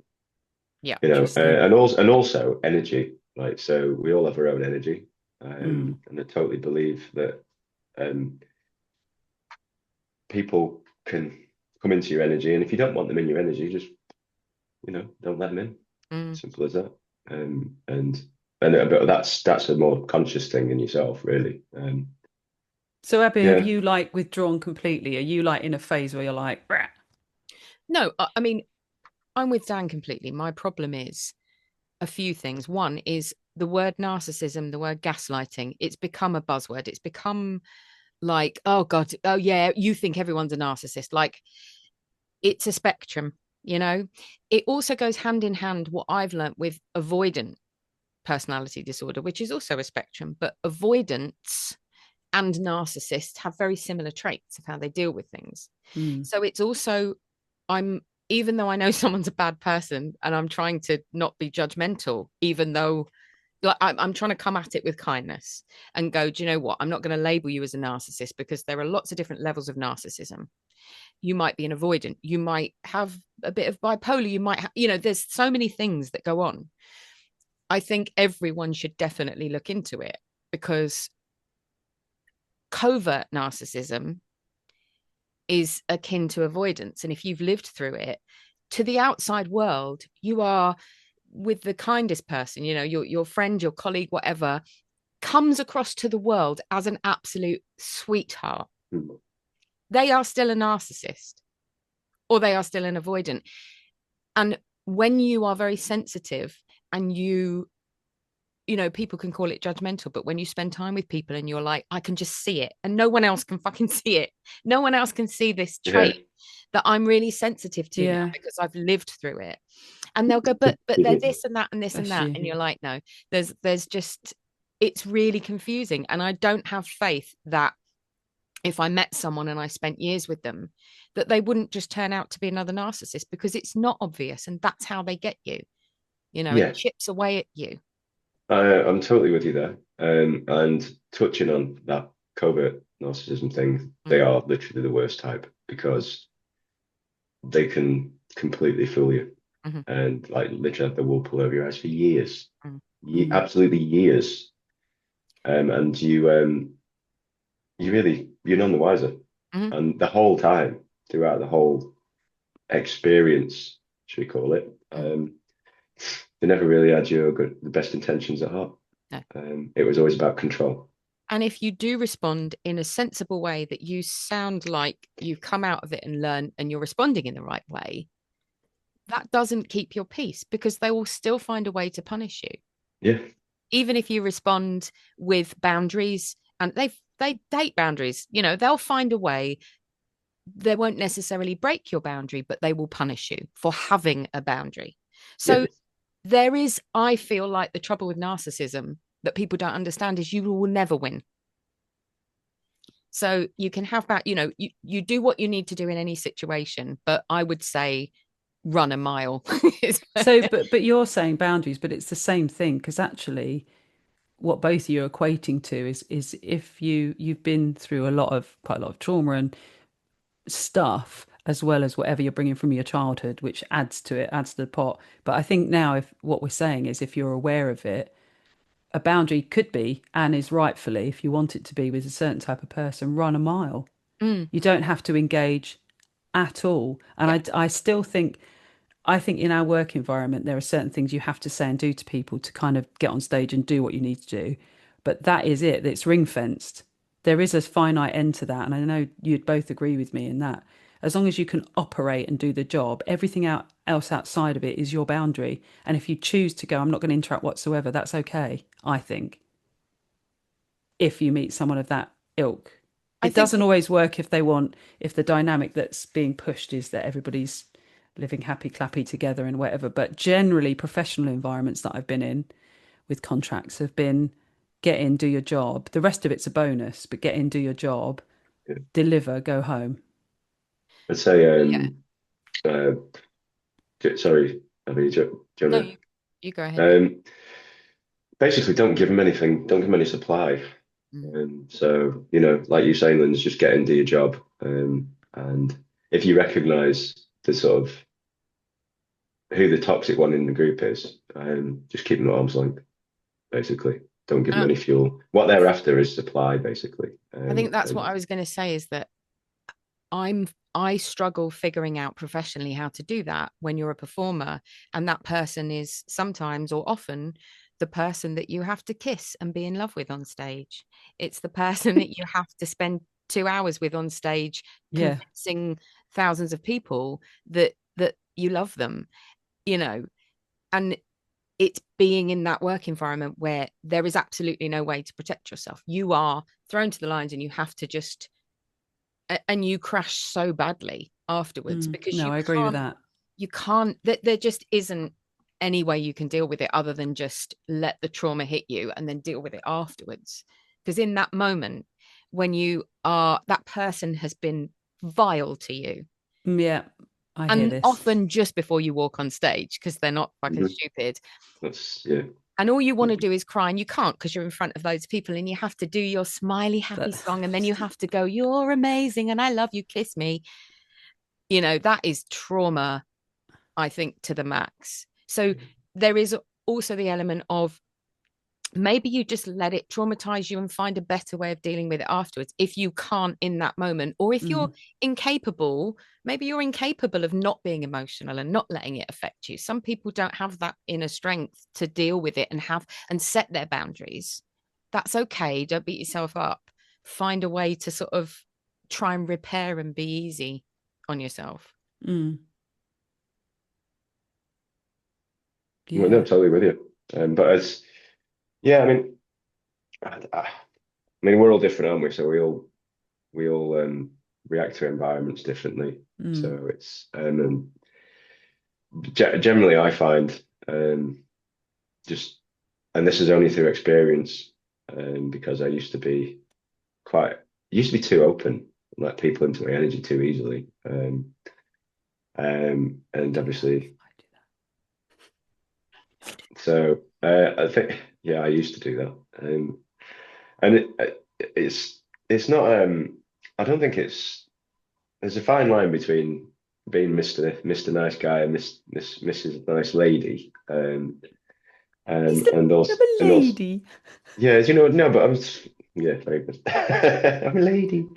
Speaker 1: Yeah.
Speaker 2: Interesting.
Speaker 3: and also energy. Like, so we all have our own energy.
Speaker 2: Mm.
Speaker 3: And I totally believe that um, people can come into your energy. And if you don't want them in your energy, just, don't let them in.
Speaker 1: Mm.
Speaker 3: Simple as that. But that's a more conscious thing in yourself, really.
Speaker 2: So, Abby, have
Speaker 3: Yeah.
Speaker 2: you like withdrawn completely? Are you like in a phase where you're like, "Rah."
Speaker 1: No, I mean, I'm with Dan completely. My problem is a few things. One is the word narcissism, the word gaslighting. It's become a buzzword. It's become like, oh God, oh yeah, you think everyone's a narcissist. Like, it's a spectrum, you know? It also goes hand in hand what I've learned with avoidant personality disorder, which is also a spectrum, but avoidance and narcissists have very similar traits of how they deal with things.
Speaker 2: Mm.
Speaker 1: So it's also, I'm, even though I know someone's a bad person and I'm trying to not be judgmental, even though like I'm trying to come at it with kindness and go, do you know what? I'm not going to label you as a narcissist because there are lots of different levels of narcissism. You might be an avoidant. You might have a bit of bipolar. You might, there's so many things that go on. I think everyone should definitely look into it because covert narcissism is akin to avoidance. And if you've lived through it, to the outside world, you are with the kindest person, your friend, your colleague, whatever, comes across to the world as an absolute sweetheart. They are still a narcissist or they are still an avoidant. And when you are very sensitive and people can call it judgmental, but when you spend time with people and you're like, I can just see it and no one else can fucking see it. No one else can see this
Speaker 3: Yeah.
Speaker 1: trait that I'm really sensitive to now
Speaker 2: Yeah.
Speaker 1: because I've lived through it. And they'll go, but they're this and that and this and
Speaker 2: Bless
Speaker 1: that.
Speaker 2: you.
Speaker 1: And you're like, no, there's just, it's really confusing. And I don't have faith that if I met someone and I spent years with them, that they wouldn't just turn out to be another narcissist because it's not obvious. And that's how they get you. It
Speaker 3: Yeah.
Speaker 1: chips away at you.
Speaker 3: I'm totally with you there. And touching on that covert narcissism thing, they
Speaker 1: Mm.
Speaker 3: are literally the worst type because they can completely fool you
Speaker 1: Mm-hmm.
Speaker 3: and like literally have the wool pull over your eyes for years,
Speaker 2: Mm.
Speaker 3: absolutely years. And you're none the wiser.
Speaker 1: Mm-hmm.
Speaker 3: And the whole time, throughout the whole experience, should we call it,
Speaker 1: Mm-hmm.
Speaker 3: they never really had the best intentions at heart.
Speaker 1: No.
Speaker 3: It was always about control.
Speaker 1: And if you do respond in a sensible way that you sound like you've come out of it and learned and you're responding in the right way, that doesn't keep your peace because they will still find a way to punish you.
Speaker 3: Yeah.
Speaker 1: Even if you respond with boundaries and they date boundaries, they'll find a way. They won't necessarily break your boundary, but they will punish you for having a boundary.
Speaker 3: Yeah.
Speaker 1: So I feel like the trouble with narcissism that people don't understand is you will never win. So you can have that, you do what you need to do in any situation, but I would say run a mile.
Speaker 2: So, but you're saying boundaries, but it's the same thing because actually, what both of you are equating to is if you've been through quite a lot of trauma and stuff, as well as whatever you're bringing from your childhood, which adds to it, adds to the pot. But I think now, if what we're saying is, if you're aware of it, a boundary could be, and is rightfully, if you want it to be with a certain type of person, run a mile.
Speaker 1: Mm,
Speaker 2: You don't have to engage at all. And
Speaker 1: yeah.
Speaker 2: I still think, I think in our work environment, there are certain things you have to say and do to people to kind of get on stage and do what you need to do. But that is it. It's ring fenced. There is a finite end to that. And I know you'd both agree with me in that. As long as you can operate and do the job, everything else outside of it is your boundary. And if you choose to go, I'm not going to interact whatsoever, that's okay, I think, if you meet someone of that ilk.
Speaker 1: I
Speaker 2: It
Speaker 1: think
Speaker 2: doesn't always work if they want, if the dynamic that's being pushed is that everybody's living happy clappy together and whatever. But generally, professional environments that I've been in with contracts have been get in, do your job. The rest of it's a bonus, but get in, do your job,
Speaker 3: Yeah.
Speaker 2: deliver, go home.
Speaker 3: I'd say,
Speaker 1: yeah.
Speaker 3: uh, sorry, Abby, do you
Speaker 1: No,
Speaker 3: wanna,
Speaker 1: you go ahead.
Speaker 3: basically don't give them anything, don't give them any supply.
Speaker 1: Mm.
Speaker 3: So, like you're saying, Linz, just get in, do your job. And if you recognize the sort of who the toxic one in the group is, just keep them at arm's length, basically. Don't give them
Speaker 1: Uh,
Speaker 3: any fuel. What they're after is supply, basically.
Speaker 1: I think that's what
Speaker 3: And
Speaker 1: I was going to say, is that I struggle figuring out professionally how to do that when you're a performer, and that person is sometimes or often the person that you have to kiss and be in love with on stage. It's the person that you have to spend 2 hours with on stage,
Speaker 2: Yeah.
Speaker 1: convincing thousands of people that you love them, you know. And it's being in that work environment where there is absolutely no way to protect yourself. You are thrown to the lions and you have to just, and you crash so badly afterwards because
Speaker 2: No, I agree with that.
Speaker 1: you can't, there just isn't any way you can deal with it other than just let the trauma hit you and then deal with it afterwards. Because in that moment, when you are, that person has been vile to you,
Speaker 2: Yeah, I hear
Speaker 1: and
Speaker 2: this.
Speaker 1: often just before you walk on stage because they're not fucking
Speaker 3: Mhm.
Speaker 1: stupid,
Speaker 3: that's, yeah.
Speaker 1: and all you want to do is cry, and you can't because you're in front of loads of people, and you have to do your smiley happy
Speaker 2: That,
Speaker 1: song, and then you have to go, you're amazing and I love you, kiss me. That is trauma, I think, to the max. So there is also the element of maybe you just let it traumatize you and find a better way of dealing with it afterwards if you can't in that moment, or if you're incapable. Maybe you're incapable of not being emotional and not letting it affect you. Some people don't have that inner strength to deal with it and have and set their boundaries. That's okay, don't beat yourself up. Find a way to sort of try and repair and be easy on yourself.
Speaker 2: mm,
Speaker 3: Well, no,
Speaker 2: yeah.
Speaker 3: totally with you. But yeah, I mean, we're all different, aren't we? So we all react to environments differently.
Speaker 2: Mm,
Speaker 3: So it's generally I find just, and this is only through experience, because I used to be too open, let people into my energy too easily, and obviously,
Speaker 2: I do
Speaker 3: so I think, yeah, I used to do that, and it's not. I don't think there's a fine line between being Mr. Nice Guy and Mrs. Nice Lady,
Speaker 2: that. I'm a
Speaker 3: and also,
Speaker 2: lady.
Speaker 3: yeah, no, but yeah, very good. I'm a lady.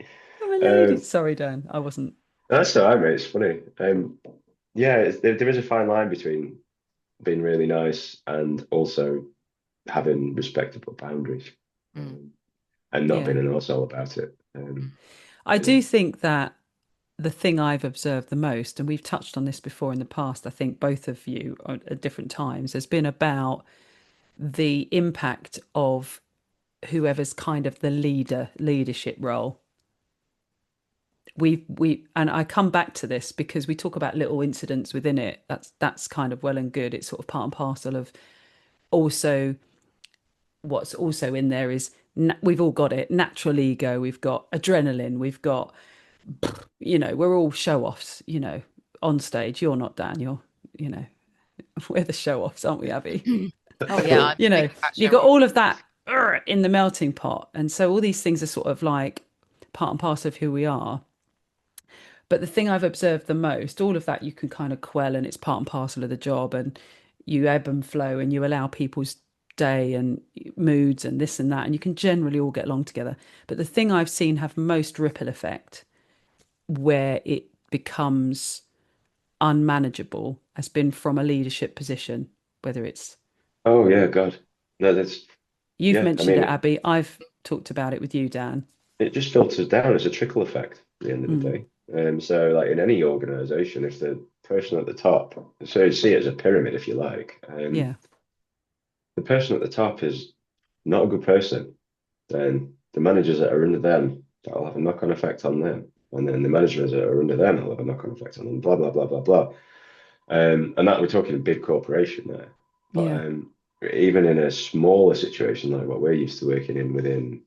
Speaker 2: I'm a lady.
Speaker 3: Um,
Speaker 2: Sorry, Dan. I wasn't.
Speaker 3: that's all right, mate. It's funny. Yeah, there is a fine line between being really nice and also having respectable boundaries,
Speaker 1: Mm.
Speaker 3: and not
Speaker 2: Yeah.
Speaker 3: being an arsehole about it.
Speaker 2: I
Speaker 3: You know.
Speaker 2: do think that the thing I've observed the most, and we've touched on this before in the past, I think both of you at different times, has been about the impact of whoever's kind of the leadership role. We and I come back to this because we talk about little incidents within it. That's kind of well and good. It's sort of part and parcel of also what's also in there is we've all got it, natural ego, we've got adrenaline, we've got, we're all show offs, on stage. You're not, Dan, you know we're the show offs, aren't we, Abby?
Speaker 1: Oh yeah, I'm
Speaker 2: you
Speaker 1: big
Speaker 2: know
Speaker 1: fat
Speaker 2: you
Speaker 1: show
Speaker 2: got
Speaker 1: off.
Speaker 2: all of that in the melting pot, and so all these things are sort of like part and parcel of who we are. But the thing I've observed the most, all of that you can kind of quell, and it's part and parcel of the job, and you ebb and flow and you allow people's day and moods and this and that, and you can generally all get along together. But the thing I've seen have most ripple effect where it becomes unmanageable has been from a leadership position, whether it's
Speaker 3: Oh yeah, God. No, that's
Speaker 2: you've
Speaker 3: yeah. I
Speaker 2: mentioned it,
Speaker 3: mean,
Speaker 2: Abby. I've talked about it with you, Dan.
Speaker 3: it just filters down. It's a trickle effect at the end of the
Speaker 2: Mm,
Speaker 3: day. So like in any organization, if the person at the top, so you see it as a pyramid, if you like,
Speaker 2: yeah,
Speaker 3: the person at the top is not a good person, then the managers that are under them, that'll have a knock-on effect on them. And then the managers that are under them will have a knock-on effect on them, blah, blah, blah, blah, blah. And that we're talking a big corporation there. But
Speaker 2: yeah,
Speaker 3: even in a smaller situation like what we're used to working in within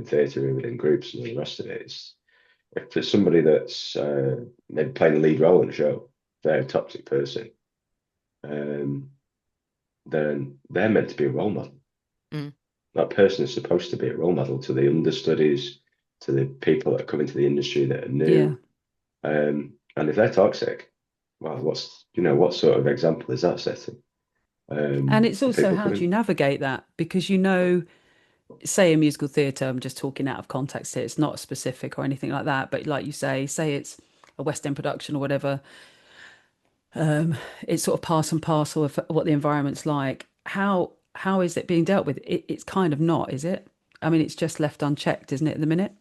Speaker 3: theatre and within groups and all the rest of it, if it's somebody that's maybe playing a lead role in a show, they're a toxic person, um, then they're meant to be a role model.
Speaker 1: Mm.
Speaker 3: That person is supposed to be a role model to the understudies, to the people that come into the industry that are
Speaker 2: yeah.
Speaker 3: new. And if they're toxic, well, what sort of example is that setting?
Speaker 2: And it's
Speaker 3: For
Speaker 2: also
Speaker 3: people
Speaker 2: how do you
Speaker 3: coming.
Speaker 2: navigate that? Because say in musical theatre, I'm just talking out of context here, it's not specific or anything like that, but like you say it's a West End production or whatever, it's sort of part and parcel of what the environment's like. How is it being dealt with? It's kind of not, is it? I mean, it's just left unchecked, isn't it, at the minute?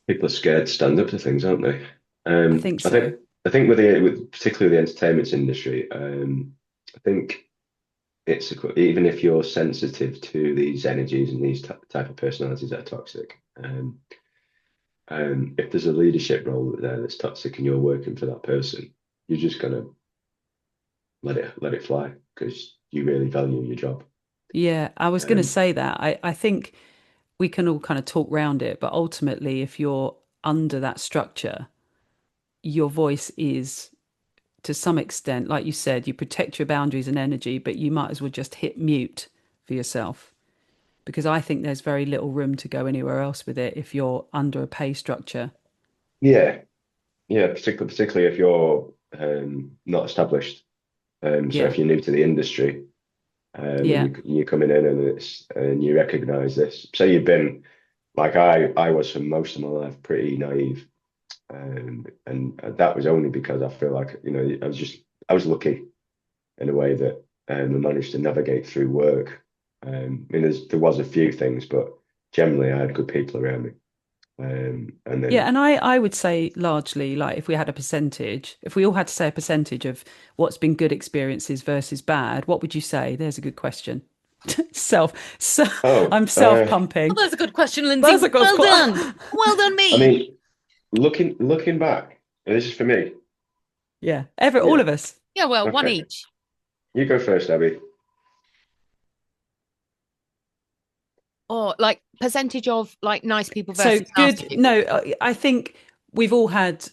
Speaker 3: People are scared to stand up to things, aren't they?
Speaker 2: I think
Speaker 3: I
Speaker 2: so.
Speaker 3: think I think with particularly the entertainment industry, I think even if you're sensitive to these energies and these type of personalities that are toxic, if there's a leadership role there that's toxic and you're working for that person, you're just gonna let it fly because you really value your job.
Speaker 2: Yeah, I was going to
Speaker 3: Um,
Speaker 2: say that. I think we can all kind of talk round it, but ultimately, if you're under that structure, your voice is to some extent, like you said, you protect your boundaries and energy, but you might as well just hit mute for yourself because I think there's very little room to go anywhere else with it if you're under a pay structure.
Speaker 3: yeah, yeah, particularly if you're not established. So
Speaker 2: Yeah,
Speaker 3: if you're new to the industry, and
Speaker 2: yeah,
Speaker 3: you're coming in and you recognise this. Say you've been like I was for most of my life pretty naive, and that was only because I feel like I was lucky in a way that I managed to navigate through work. I mean, there was a few things, but generally I had good people around me. And
Speaker 2: yeah.
Speaker 3: then
Speaker 2: And I would say largely, like if we had a percentage, if we all had to say a percentage of what's been good experiences versus bad, what would you say? There's a good question. self, so
Speaker 3: oh,
Speaker 2: I'm self
Speaker 1: Well,
Speaker 2: pumping.
Speaker 1: that's a good question, Lindsay.
Speaker 2: That's a good
Speaker 1: Well done.
Speaker 2: question.
Speaker 1: Well done,
Speaker 3: I
Speaker 1: me.
Speaker 3: mean, looking back, and this is for me.
Speaker 2: Yeah, all
Speaker 3: Yeah,
Speaker 2: of us.
Speaker 1: Yeah, well, one
Speaker 3: okay.
Speaker 1: each.
Speaker 3: You go first, Abby.
Speaker 1: Or like percentage of like nice people
Speaker 2: So
Speaker 1: versus nasty
Speaker 2: good.
Speaker 1: people.
Speaker 2: No, I think we've all had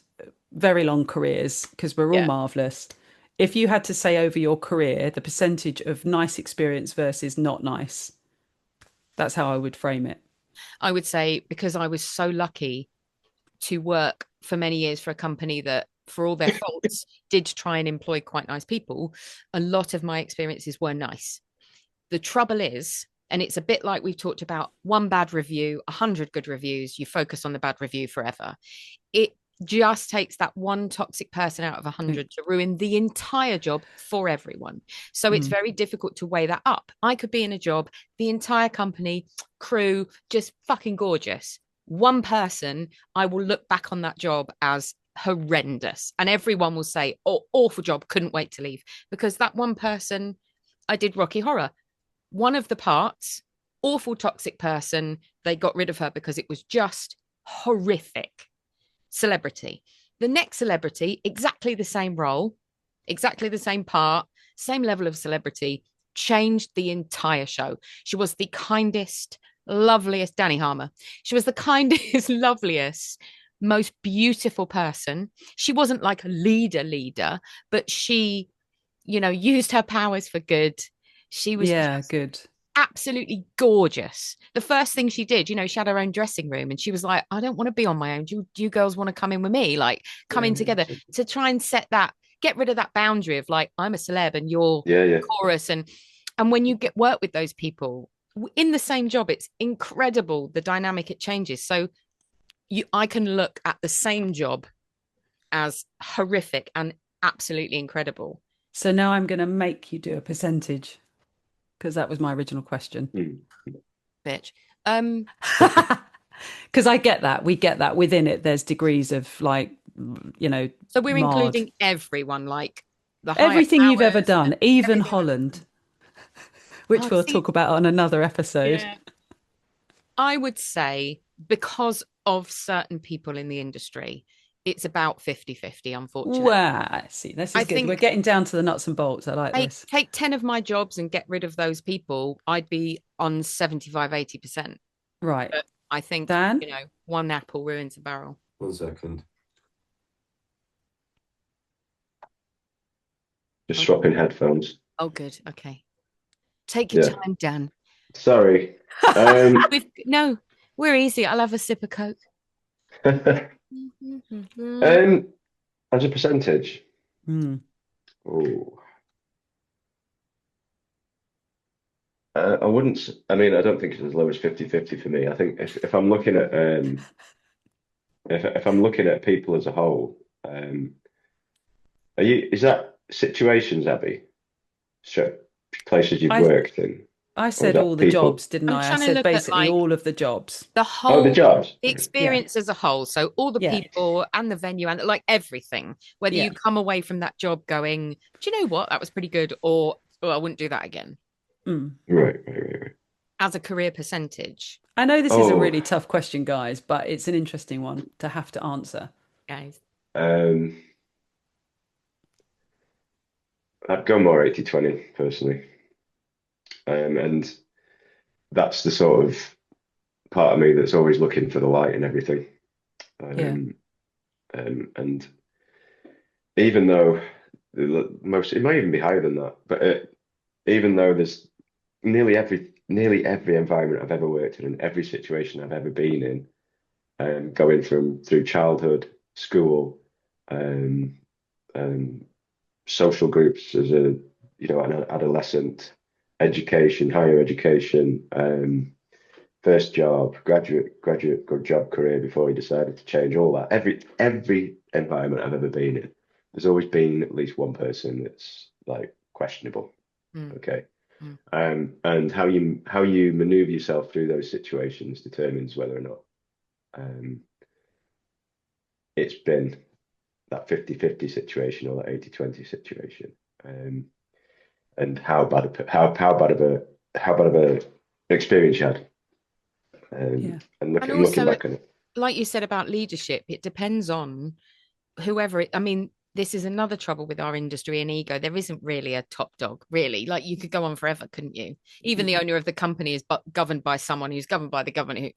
Speaker 2: very long careers because we're all
Speaker 1: Yeah.
Speaker 2: marvelous. If you had to say over your career, the percentage of nice experience versus not nice, that's how I would frame it.
Speaker 1: I would say because I was so lucky to work for many years for a company that, for all their faults, did try and employ quite nice people. A lot of my experiences were nice. The trouble is, and it's a bit like we've talked about one bad review, 100 good reviews, you focus on the bad review forever. It just takes that one toxic person out of 100 to ruin the entire job for everyone. So it's
Speaker 2: Mm.
Speaker 1: very difficult to weigh that up. I could be in a job, the entire company, crew, just fucking gorgeous. One person, I will look back on that job as horrendous. And everyone will say, oh, awful job, couldn't wait to leave. Because that one person, I did Rocky Horror. One of the parts, awful toxic person, they got rid of her because it was just horrific. Celebrity. The next celebrity, exactly the same role, exactly the same part, same level of celebrity, changed the entire show. She was the kindest, loveliest, Danny Harmer. She was the kindest, loveliest, most beautiful person. She wasn't like a leader, but she, used her powers for good. She was
Speaker 2: Yeah,
Speaker 1: just
Speaker 2: good.
Speaker 1: absolutely gorgeous. The first thing she did, she had her own dressing room and she was like, I don't want to be on my own. Do you girls want to come in with me? Like, come in together to try and get rid of that boundary of like, I'm a celeb and you're chorus. And when you get work with those people in the same job, it's incredible the dynamic it changes. So I can look at the same job as horrific and absolutely incredible.
Speaker 2: So now I'm going to make you do a percentage because that was my original question.
Speaker 1: Bitch.
Speaker 2: Because I get that. We get that within it. There's degrees of like,
Speaker 1: So we're including everyone, like
Speaker 2: everything you've ever done, even Holland, which we'll talk about on another episode.
Speaker 1: Yeah. I would say because of certain people in the industry, it's about 50-50, unfortunately.
Speaker 2: Wow, see, this is good. We're getting down to the nuts and bolts. I like this.
Speaker 1: Take 10 of my jobs and get rid of those people, I'd be on 75-80%.
Speaker 2: Right.
Speaker 1: But I think,
Speaker 2: Dan?
Speaker 1: one apple ruins a barrel.
Speaker 4: 1 second.
Speaker 3: Just swapping headphones.
Speaker 1: Oh, good. Okay. Take your time, Dan.
Speaker 3: Sorry.
Speaker 1: No, we're easy. I'll have a sip of Coke.
Speaker 3: As a percentage. I wouldn't. I mean, I don't think it's as low as 50-50 for me. I think if I'm looking at if I'm looking at people as a whole, is that situations, Abby? So places you've worked in.
Speaker 2: I said all the jobs, didn't I? I said basically all of the jobs.
Speaker 1: The whole,
Speaker 3: the jobs,
Speaker 1: the experience as a whole. So all the people and the venue and like everything. Whether you come away from that job going, do you know what, that was pretty good, or I wouldn't do that again.
Speaker 3: Right.
Speaker 1: As a career percentage.
Speaker 2: I know this is a really tough question, guys, but it's an interesting one to have to answer.
Speaker 1: Guys.
Speaker 3: I'd go more 80-20 personally. And that's the sort of part of me that's always looking for the light in everything. And even though it might even be higher than that, but even though there's nearly every environment I've ever worked in and every situation I've ever been in, going through childhood, school, social groups as an adolescent, education, higher education, first job, graduate, good job, career before he decided to change, all that. Every environment I've ever been in, there's always been at least one person that's like questionable. Okay. And how you maneuver yourself through those situations determines whether or not it's been that 50-50 situation or that 80-20 situation. And how bad of a experience you had, and looking back on it,
Speaker 1: like you said about leadership, it depends on whoever. I mean, this is another trouble with our industry and ego. There isn't really a top dog, really. Like you could go on forever, couldn't you? Even the owner of the company is governed by someone who's governed by the government.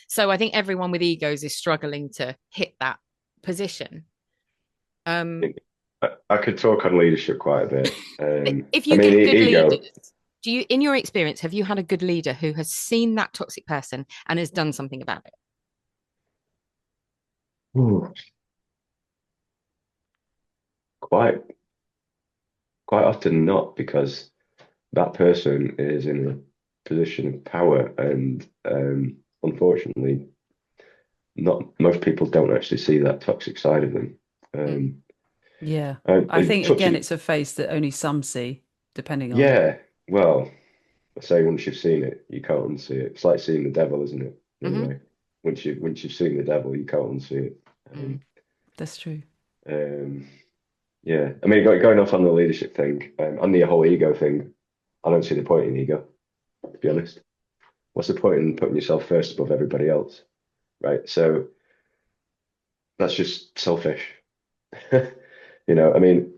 Speaker 1: So I think everyone with egos is struggling to hit that position.
Speaker 3: I could talk on leadership quite a bit.
Speaker 1: If you get good leaders, in your experience, have you had a good leader who has seen that toxic person and has done something about it?
Speaker 3: Quite often not, because that person is in a position of power, and unfortunately, not most people don't actually see that toxic side of them.
Speaker 2: I think again, it's a face that only some see, depending on.
Speaker 3: Yeah, well, I say once you've seen it, you can't unsee it. It's like seeing the devil, isn't it? Anyway, once you've seen the devil, you can't unsee it.
Speaker 2: That's true.
Speaker 3: Yeah, I mean, going off on the leadership thing, on the whole ego thing, I don't see the point in ego, to be honest. What's the point in putting yourself first above everybody else, right? So that's just selfish. I mean,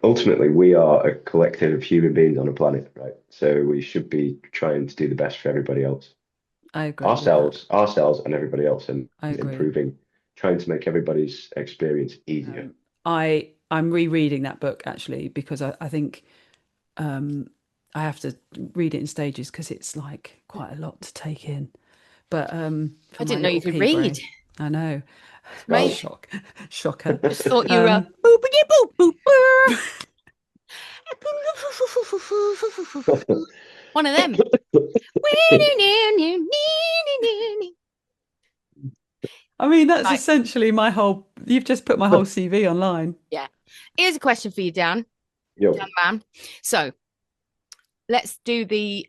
Speaker 3: ultimately, we are a collective of human beings on a planet, right? So we should be trying to do the best for everybody else.
Speaker 2: I agree.
Speaker 3: Ourselves, and everybody else, and improving, trying to make everybody's experience easier.
Speaker 2: I'm rereading that book actually because I think I have to read it in stages because it's like quite a lot to take in. But for
Speaker 1: I
Speaker 2: my
Speaker 1: didn't know you
Speaker 2: little
Speaker 1: could
Speaker 2: pea
Speaker 1: read.
Speaker 2: brain, I know.
Speaker 1: Amazing.
Speaker 2: Shocker.
Speaker 1: Just thought you were
Speaker 2: Um,
Speaker 1: boop, boop, boop. One of them.
Speaker 2: I mean, that's
Speaker 1: Right.
Speaker 2: essentially my whole. You've just put my whole CV online.
Speaker 1: Yeah. Here's a question for you, Dan.
Speaker 3: Yo,
Speaker 1: Dan man. So let's do the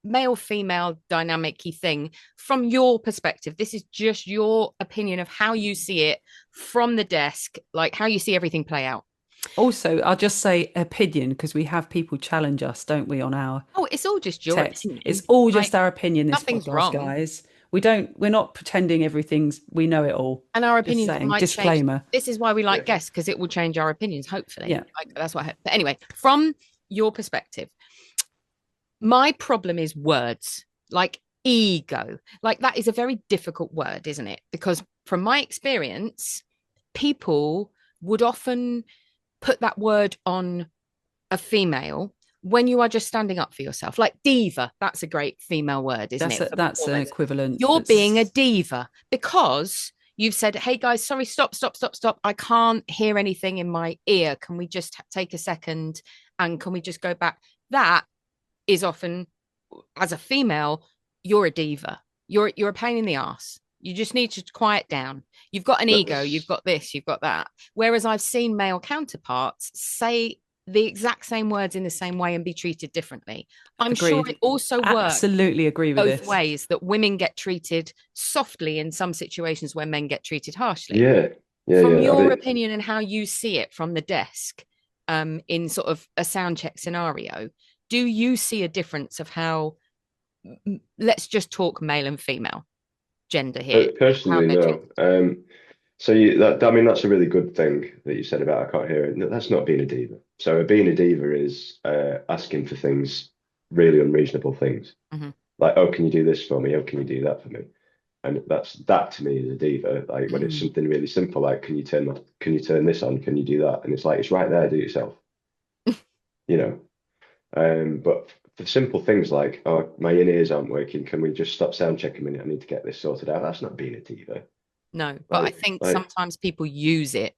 Speaker 1: male female dynamic thing from your perspective. This is just your opinion of how you see it from the desk, like how you see everything play out.
Speaker 2: Also, I'll just say opinion because we have people challenge us, don't we, on our
Speaker 1: Oh, it's all just your
Speaker 2: text.
Speaker 1: opinion.
Speaker 2: It's all
Speaker 1: Like,
Speaker 2: just our opinion, this
Speaker 1: nothing's
Speaker 2: podcast,
Speaker 1: wrong.
Speaker 2: guys. We're not pretending we know it all.
Speaker 1: And our
Speaker 2: Just
Speaker 1: opinions
Speaker 2: saying,
Speaker 1: might change.
Speaker 2: disclaimer.
Speaker 1: This is why we like
Speaker 3: yeah.
Speaker 1: guests, because it will change our opinions, hopefully.
Speaker 2: Yeah.
Speaker 1: Like, that's what I hope. But anyway, from your perspective, my problem is words, like ego. Like, that is a very difficult word, isn't it? Because from my experience, people would often put that word on a female when you are just standing up for yourself. Like diva, that's a great female word, isn't it?
Speaker 2: That's an equivalent.
Speaker 1: You're being a diva because you've said, hey guys, sorry, stop. I can't hear anything in my ear. Can we just take a second and can we just go back? That is often, as a female, you're a diva. You're a pain in the ass. You just need to quiet down. You've got an ego, you've got this, you've got that. Whereas I've seen male counterparts say the exact same words in the same way and be treated differently. I'm
Speaker 2: Agreed.
Speaker 1: sure it also works
Speaker 2: Absolutely agree with
Speaker 1: both
Speaker 2: this.
Speaker 1: ways, that women get treated softly in some situations where men get treated harshly.
Speaker 3: Yeah.
Speaker 1: From your opinion and how you see it from the desk, in sort of a sound check scenario, do you see a difference of how, let's just talk male and female gender here?
Speaker 3: Personally, no. So I mean, that's a really good thing that you said about I can't hear it. That's not being a diva. So being a diva is asking for things, really unreasonable things.
Speaker 1: Mm-hmm.
Speaker 3: Like, oh, can you do this for me? Oh, can you do that for me? And that to me is a diva. Like when it's something really simple, like can you turn this on? Can you do that? And it's like it's right there, do it yourself. You know. But for simple things like, oh, my in-ears aren't working, can we just stop sound check a minute? I need to get this sorted out. That's not being a diva.
Speaker 1: No, but I think sometimes people use it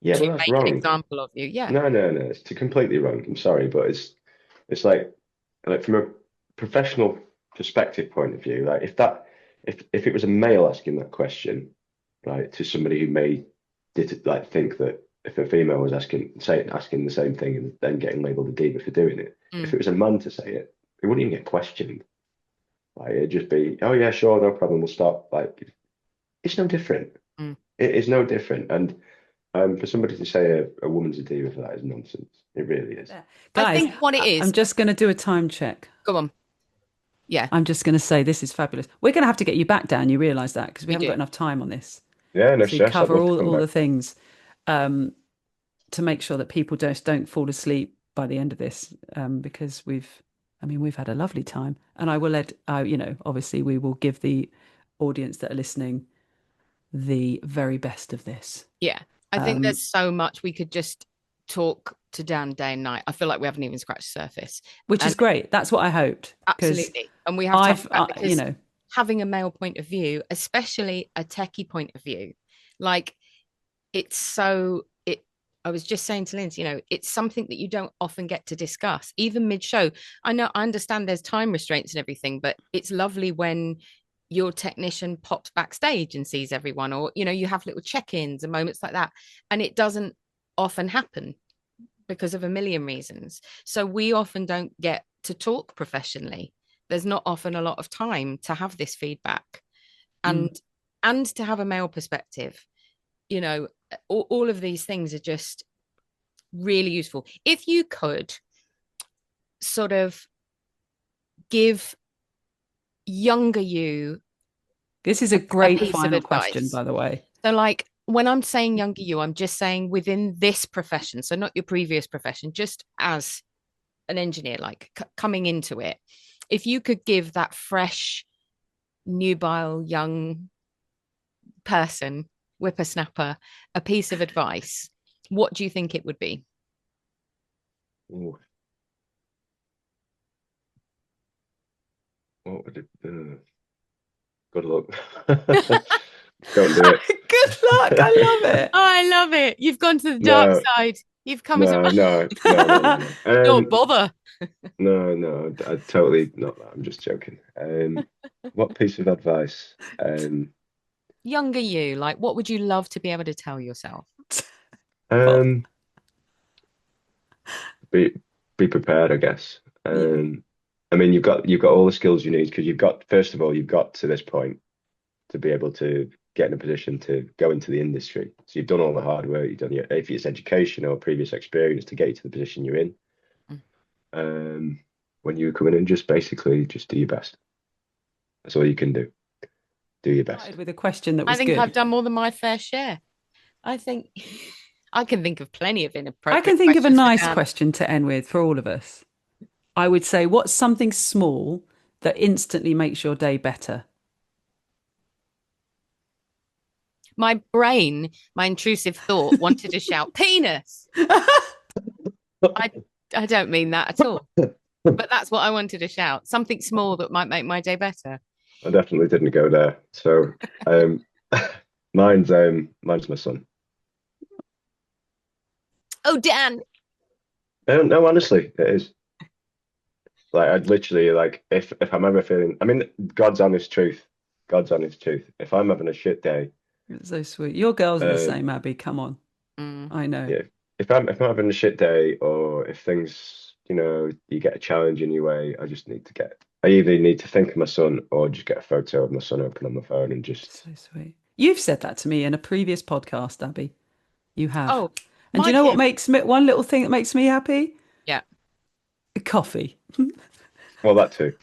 Speaker 3: to
Speaker 1: that's
Speaker 3: make
Speaker 1: wrong. An example of you. Yeah.
Speaker 3: No, it's completely wrong. I'm sorry, but it's like from a professional perspective point of view, like if it was a male asking that question, right, to somebody who think that if a female was asking the same thing and then getting labeled a diva for doing it, if it was a man to say it, it wouldn't even get questioned. Like it'd just be, oh yeah, sure, no problem, we'll stop. Like it's no different. It is no different. And for somebody to say a woman's a diva for that is nonsense. It really is.
Speaker 2: Guys,
Speaker 1: I think what it is.
Speaker 2: I'm just going to do a time check.
Speaker 1: Go on. Yeah.
Speaker 2: I'm just going to say this is fabulous. We're going to have to get you back down. You realise that because we haven't got enough time on this.
Speaker 3: Yeah, no
Speaker 2: to
Speaker 3: stress.
Speaker 2: cover all the things to make sure that people don't fall asleep by the end of this because we've had a lovely time, and I will obviously we will give the audience that are listening the very best of this.
Speaker 1: Yeah, I think there's so much we could just talk to Dan day and night. I feel like we haven't even scratched the surface,
Speaker 2: which is great. That's what I hoped.
Speaker 1: Absolutely, and we have to having a male point of view, especially a techie point of view, like I was just saying to Lindsay, it's something that you don't often get to discuss, even mid-show. I understand there's time restraints and everything, but it's lovely when your technician pops backstage and sees everyone, or, you have little check-ins and moments like that. And it doesn't often happen because of a million reasons. So we often don't get to talk professionally. There's not often a lot of time to have this feedback and to have a male perspective. All of these things are just really useful. If you could sort of give younger you,
Speaker 2: this is a great final question, by the way.
Speaker 1: So like when I'm saying younger you, I'm just saying within this profession, so not your previous profession, just as an engineer, like coming into it, if you could give that fresh, nubile young person, whippersnapper, a piece of advice, what do you think it would be?
Speaker 3: Ooh. Good luck. Don't do it.
Speaker 2: Good luck. I love it.
Speaker 1: I love it. You've gone to the dark side. You've come
Speaker 3: No.
Speaker 1: into Don't bother.
Speaker 3: No, I totally not that. I'm just joking. What piece of advice?
Speaker 1: Younger you, like, what would you love to be able to tell yourself?
Speaker 3: Be prepared, I guess. I mean, you've got all the skills you need because you've got to this point to be able to get in a position to go into the industry. So you've done all the hard work. You've done if it's education or previous experience to get you to the position you're in. When you come in and just basically just do your best. That's all you can do. Do your best.
Speaker 2: With a question that was
Speaker 1: I think
Speaker 2: good.
Speaker 1: I've done more than my fair share. I think I can think of plenty of inappropriate.
Speaker 2: I can think of a nice question to end with for all of us. I would say, what's something small that instantly makes your day better?
Speaker 1: My brain, my intrusive thought wanted to shout penis. I don't mean that at all. But that's what I wanted to shout. Something small that might make my day better.
Speaker 3: I definitely didn't go there. So mine's my son.
Speaker 1: Oh, Dan.
Speaker 3: No, honestly, it is. Like I'd literally like if I'm ever feeling, I mean, God's honest truth. If I'm having a shit day.
Speaker 2: It's so sweet. Your girls are the same, Abby. Come on. I know.
Speaker 3: Yeah. If I'm having a shit day, or if things, you get a challenge in your way, I either need to think of my son or just get a photo of my son open on my phone and just.
Speaker 2: So sweet. You've said that to me in a previous podcast, Abby. You have.
Speaker 1: Oh,
Speaker 2: and do you know what makes me, one little thing that makes me happy?
Speaker 1: Yeah.
Speaker 2: Coffee.
Speaker 3: Well, that too.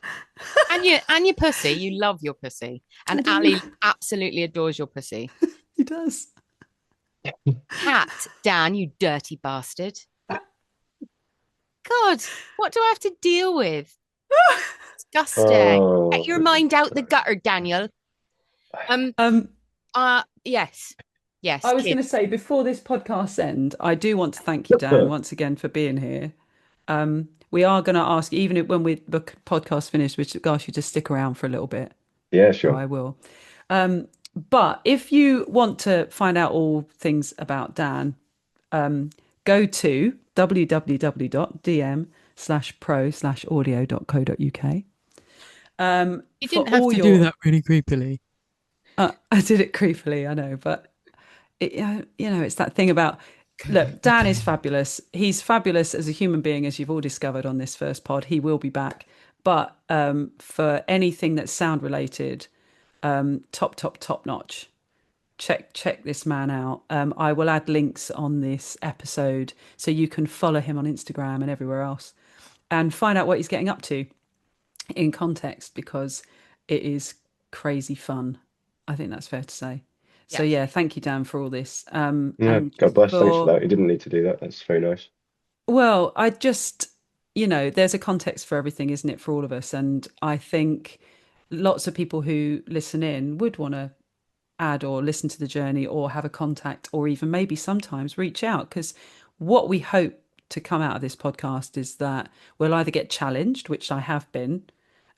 Speaker 1: And your pussy. You love your pussy. And Ali absolutely adores your pussy.
Speaker 2: He does.
Speaker 1: Cat, Dan, you dirty bastard. God, what do I have to deal with? Disgusting.
Speaker 3: Oh,
Speaker 1: Get your mind out the gutter, Daniel. Yes.
Speaker 2: I was going to say, before this podcast ends, I do want to thank you, Dan, once again for being here. We are going to ask, even when the podcast finished, we should ask you to stick around for a little bit.
Speaker 3: Yeah, sure.
Speaker 2: So I will. But if you want to find out all things about Dan, go to www.dm/pro/audio.co.uk.
Speaker 1: You didn't have to do that really creepily.
Speaker 2: I did it creepily, I know, but it's that thing about, look, Dan is fabulous. He's fabulous as a human being, as you've all discovered on this first pod. He will be back. But for anything that's sound related, top notch. Check this man out. I will add links on this episode so you can follow him on Instagram and everywhere else and find out what he's getting up to in context, because it is crazy fun. I think that's fair to say. So yeah, thank you, Dan, for all this.
Speaker 3: God bless. Thanks for that. You didn't need to do that. That's very nice.
Speaker 2: Well, I just, there's a context for everything, isn't it, for all of us? And I think lots of people who listen in would want to add or listen to the journey or have a contact or even maybe sometimes reach out, because what we hope to come out of this podcast is that we'll either get challenged, which I have been,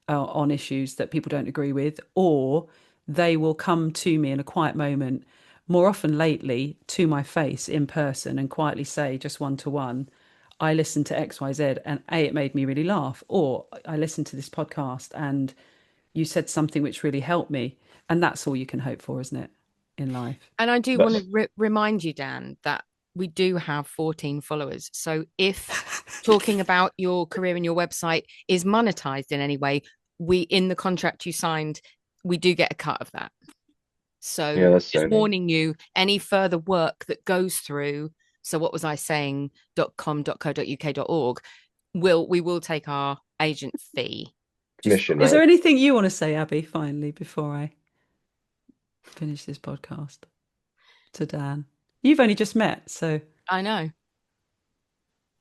Speaker 2: on issues that people don't agree with, or they will come to me in a quiet moment, more often lately to my face in person, and quietly say, just one-to-one, I listened to XYZ and it made me really laugh, or I listened to this podcast and you said something which really helped me. And that's all you can hope for, isn't it, in life?
Speaker 1: And I do want to remind you, Dan, that we do have 14 followers. So if talking about your career and your website is monetized in any way, in the contract you signed, we do get a cut of that. So just warning you, any further work that goes through, so what was I saying, .com.co.uk.org, we will take our agent fee.
Speaker 3: Commission.
Speaker 2: Is there anything you want to say, Abby, finally, before I finish this podcast to Dan? You've only just met, so
Speaker 1: I know.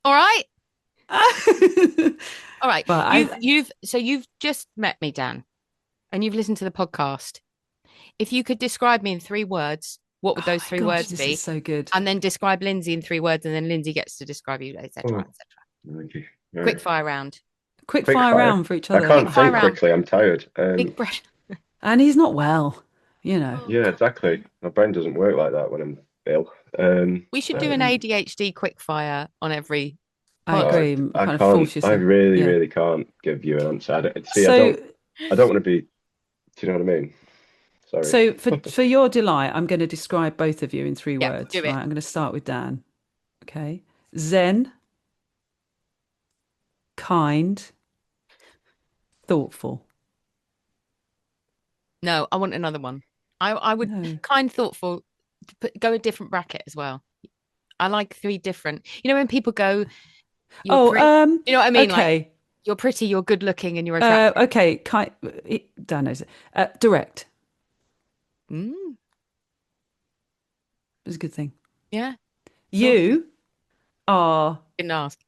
Speaker 1: All right. All right. But you've just met me, Dan, and you've listened to the podcast. If you could describe me in 3 words, what would those 3 words be?
Speaker 2: This is so good.
Speaker 1: And then describe Lindsay in 3 words, and then Lindsay gets to describe you, etc., etc.
Speaker 3: Thank you.
Speaker 1: Quick fire round.
Speaker 2: Quick fire round for each other.
Speaker 3: I can't think quickly. I'm tired.
Speaker 1: Big breath.
Speaker 2: And he's not well, you know.
Speaker 1: Oh,
Speaker 3: Yeah,
Speaker 1: God.
Speaker 3: exactly. My brain doesn't work like that when I'm ill.
Speaker 1: We should do
Speaker 3: No.
Speaker 1: an
Speaker 2: Mm.
Speaker 1: ADHD quickfire on every
Speaker 2: I
Speaker 3: Oh,
Speaker 1: pod.
Speaker 2: agree.
Speaker 3: I
Speaker 2: Kind of
Speaker 3: can't.
Speaker 2: force
Speaker 3: I
Speaker 2: yourself.
Speaker 3: really,
Speaker 2: Yeah.
Speaker 3: really can't give you an answer. See,
Speaker 2: So
Speaker 3: I don't want to be. Do you know what I mean? Sorry.
Speaker 2: so for your delight, I'm going to describe both of you in three
Speaker 1: Yeah, do
Speaker 2: words,
Speaker 1: it.
Speaker 2: right? I'm going to start with Dan. Okay. Zen, kind, thoughtful.
Speaker 1: No, I want another one. I would
Speaker 2: No.
Speaker 1: kind, thoughtful, go a different bracket as well. I like three different. You know, when people go, you're
Speaker 2: Oh,
Speaker 1: pretty, you know what I mean? Like,
Speaker 2: okay.
Speaker 1: you're pretty, you're good looking, and you're attractive.
Speaker 2: Okay. Kind, Dan knows it. Direct
Speaker 1: Mm,
Speaker 2: is a good thing.
Speaker 1: yeah, thought of it.
Speaker 2: You are
Speaker 1: Didn't ask.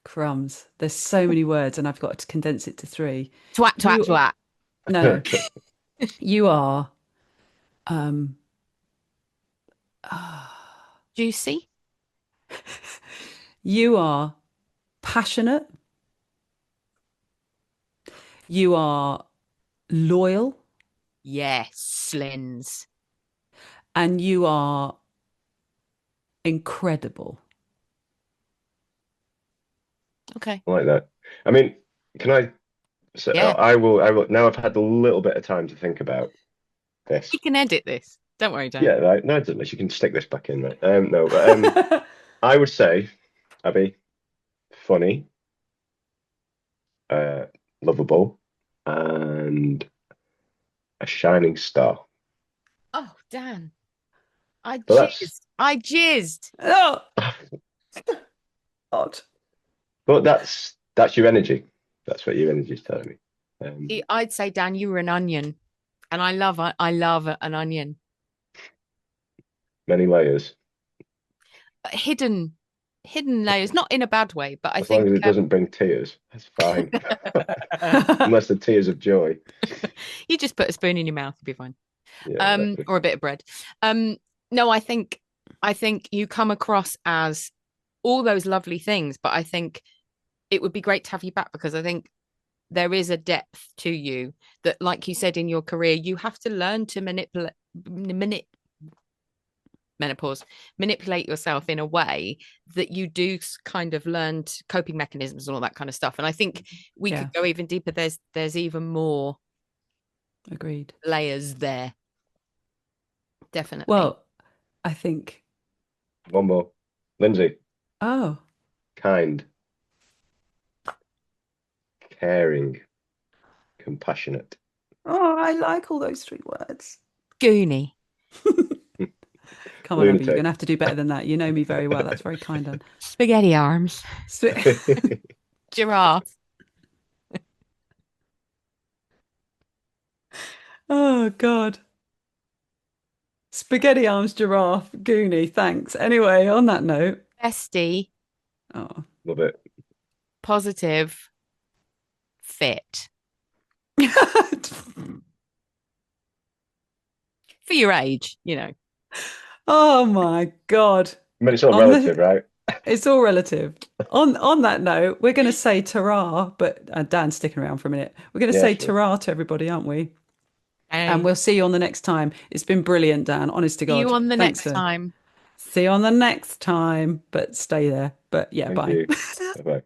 Speaker 2: crumbs. There's so many words, and I've got to condense it to three.
Speaker 1: Twat, twat,
Speaker 2: You,
Speaker 1: twat.
Speaker 2: no, no. You are, um,
Speaker 1: Juicy.
Speaker 2: you are passionate. You are loyal,
Speaker 1: Yes, Slins.
Speaker 2: and you are incredible.
Speaker 1: Okay.
Speaker 3: I like that. I mean, can I? So
Speaker 1: Yeah.
Speaker 3: I will. I will. Now I've had a little bit of time to think about
Speaker 1: We
Speaker 3: this.
Speaker 1: can edit this. Don't worry,
Speaker 3: Yeah,
Speaker 1: Dan.
Speaker 3: right. No, it doesn't. You can stick this back in, right? No, but I would say, Abby, funny, uh, lovable, and a shining star.
Speaker 1: Oh, Dan. I
Speaker 3: But that's,
Speaker 1: jizzed. I jizzed.
Speaker 2: Oh, God.
Speaker 3: but that's your energy. That's what your energy is telling me.
Speaker 1: I'd say, Dan, you were an onion. And I love an onion.
Speaker 3: Many layers.
Speaker 1: Hidden, hidden layers, not in a bad way, but I
Speaker 3: As long
Speaker 1: think
Speaker 3: as it doesn't bring tears, that's fine. Unless the tears of joy.
Speaker 1: you just put a spoon in your mouth, you'll be fine.
Speaker 3: Yeah, exactly.
Speaker 1: Or a bit of bread. No, I think you come across as all those lovely things, but I think it would be great to have you back because I think there is a depth to you that, like you said in your career, you have to learn to menopause manipulate yourself in a way that you do kind of learned coping mechanisms and all that kind of stuff. And I think we
Speaker 2: Yeah,
Speaker 1: could go even deeper. There's even more
Speaker 2: agreed.
Speaker 1: layers there, definitely.
Speaker 2: Well, I think,
Speaker 3: One more. Lindsay,
Speaker 2: oh,
Speaker 3: kind, caring, compassionate.
Speaker 2: oh, I like all those three words.
Speaker 1: Goonie.
Speaker 2: Come on, Abby, you're going to
Speaker 3: Lunatic.
Speaker 2: have to do better than that. You know me very well. That's very kind, Dan.
Speaker 1: Spaghetti arms. Giraffe.
Speaker 2: Oh, God. Spaghetti arms, giraffe, goonie. Thanks. Anyway, on that note,
Speaker 1: Bestie.
Speaker 2: oh.
Speaker 3: Love it.
Speaker 1: Positive. Fit. For your age, you know.
Speaker 2: Oh my God.
Speaker 3: I mean, it's all
Speaker 2: On
Speaker 3: relative,
Speaker 2: the
Speaker 3: right?
Speaker 2: It's all relative. On that note, we're going to say ta-ra, but Dan's sticking around for a minute. We're going to
Speaker 3: Yeah,
Speaker 2: say
Speaker 3: sure.
Speaker 2: ta-ra to everybody, aren't we? And
Speaker 1: Hey.
Speaker 2: we'll see you on the next time. It's been brilliant, Dan. Honest to
Speaker 1: See you
Speaker 2: God.
Speaker 1: on the
Speaker 2: Thanks
Speaker 1: next
Speaker 2: for
Speaker 1: time.
Speaker 2: see you on the next time, but stay there. But yeah,
Speaker 3: Thank
Speaker 2: bye.
Speaker 3: you. Bye bye.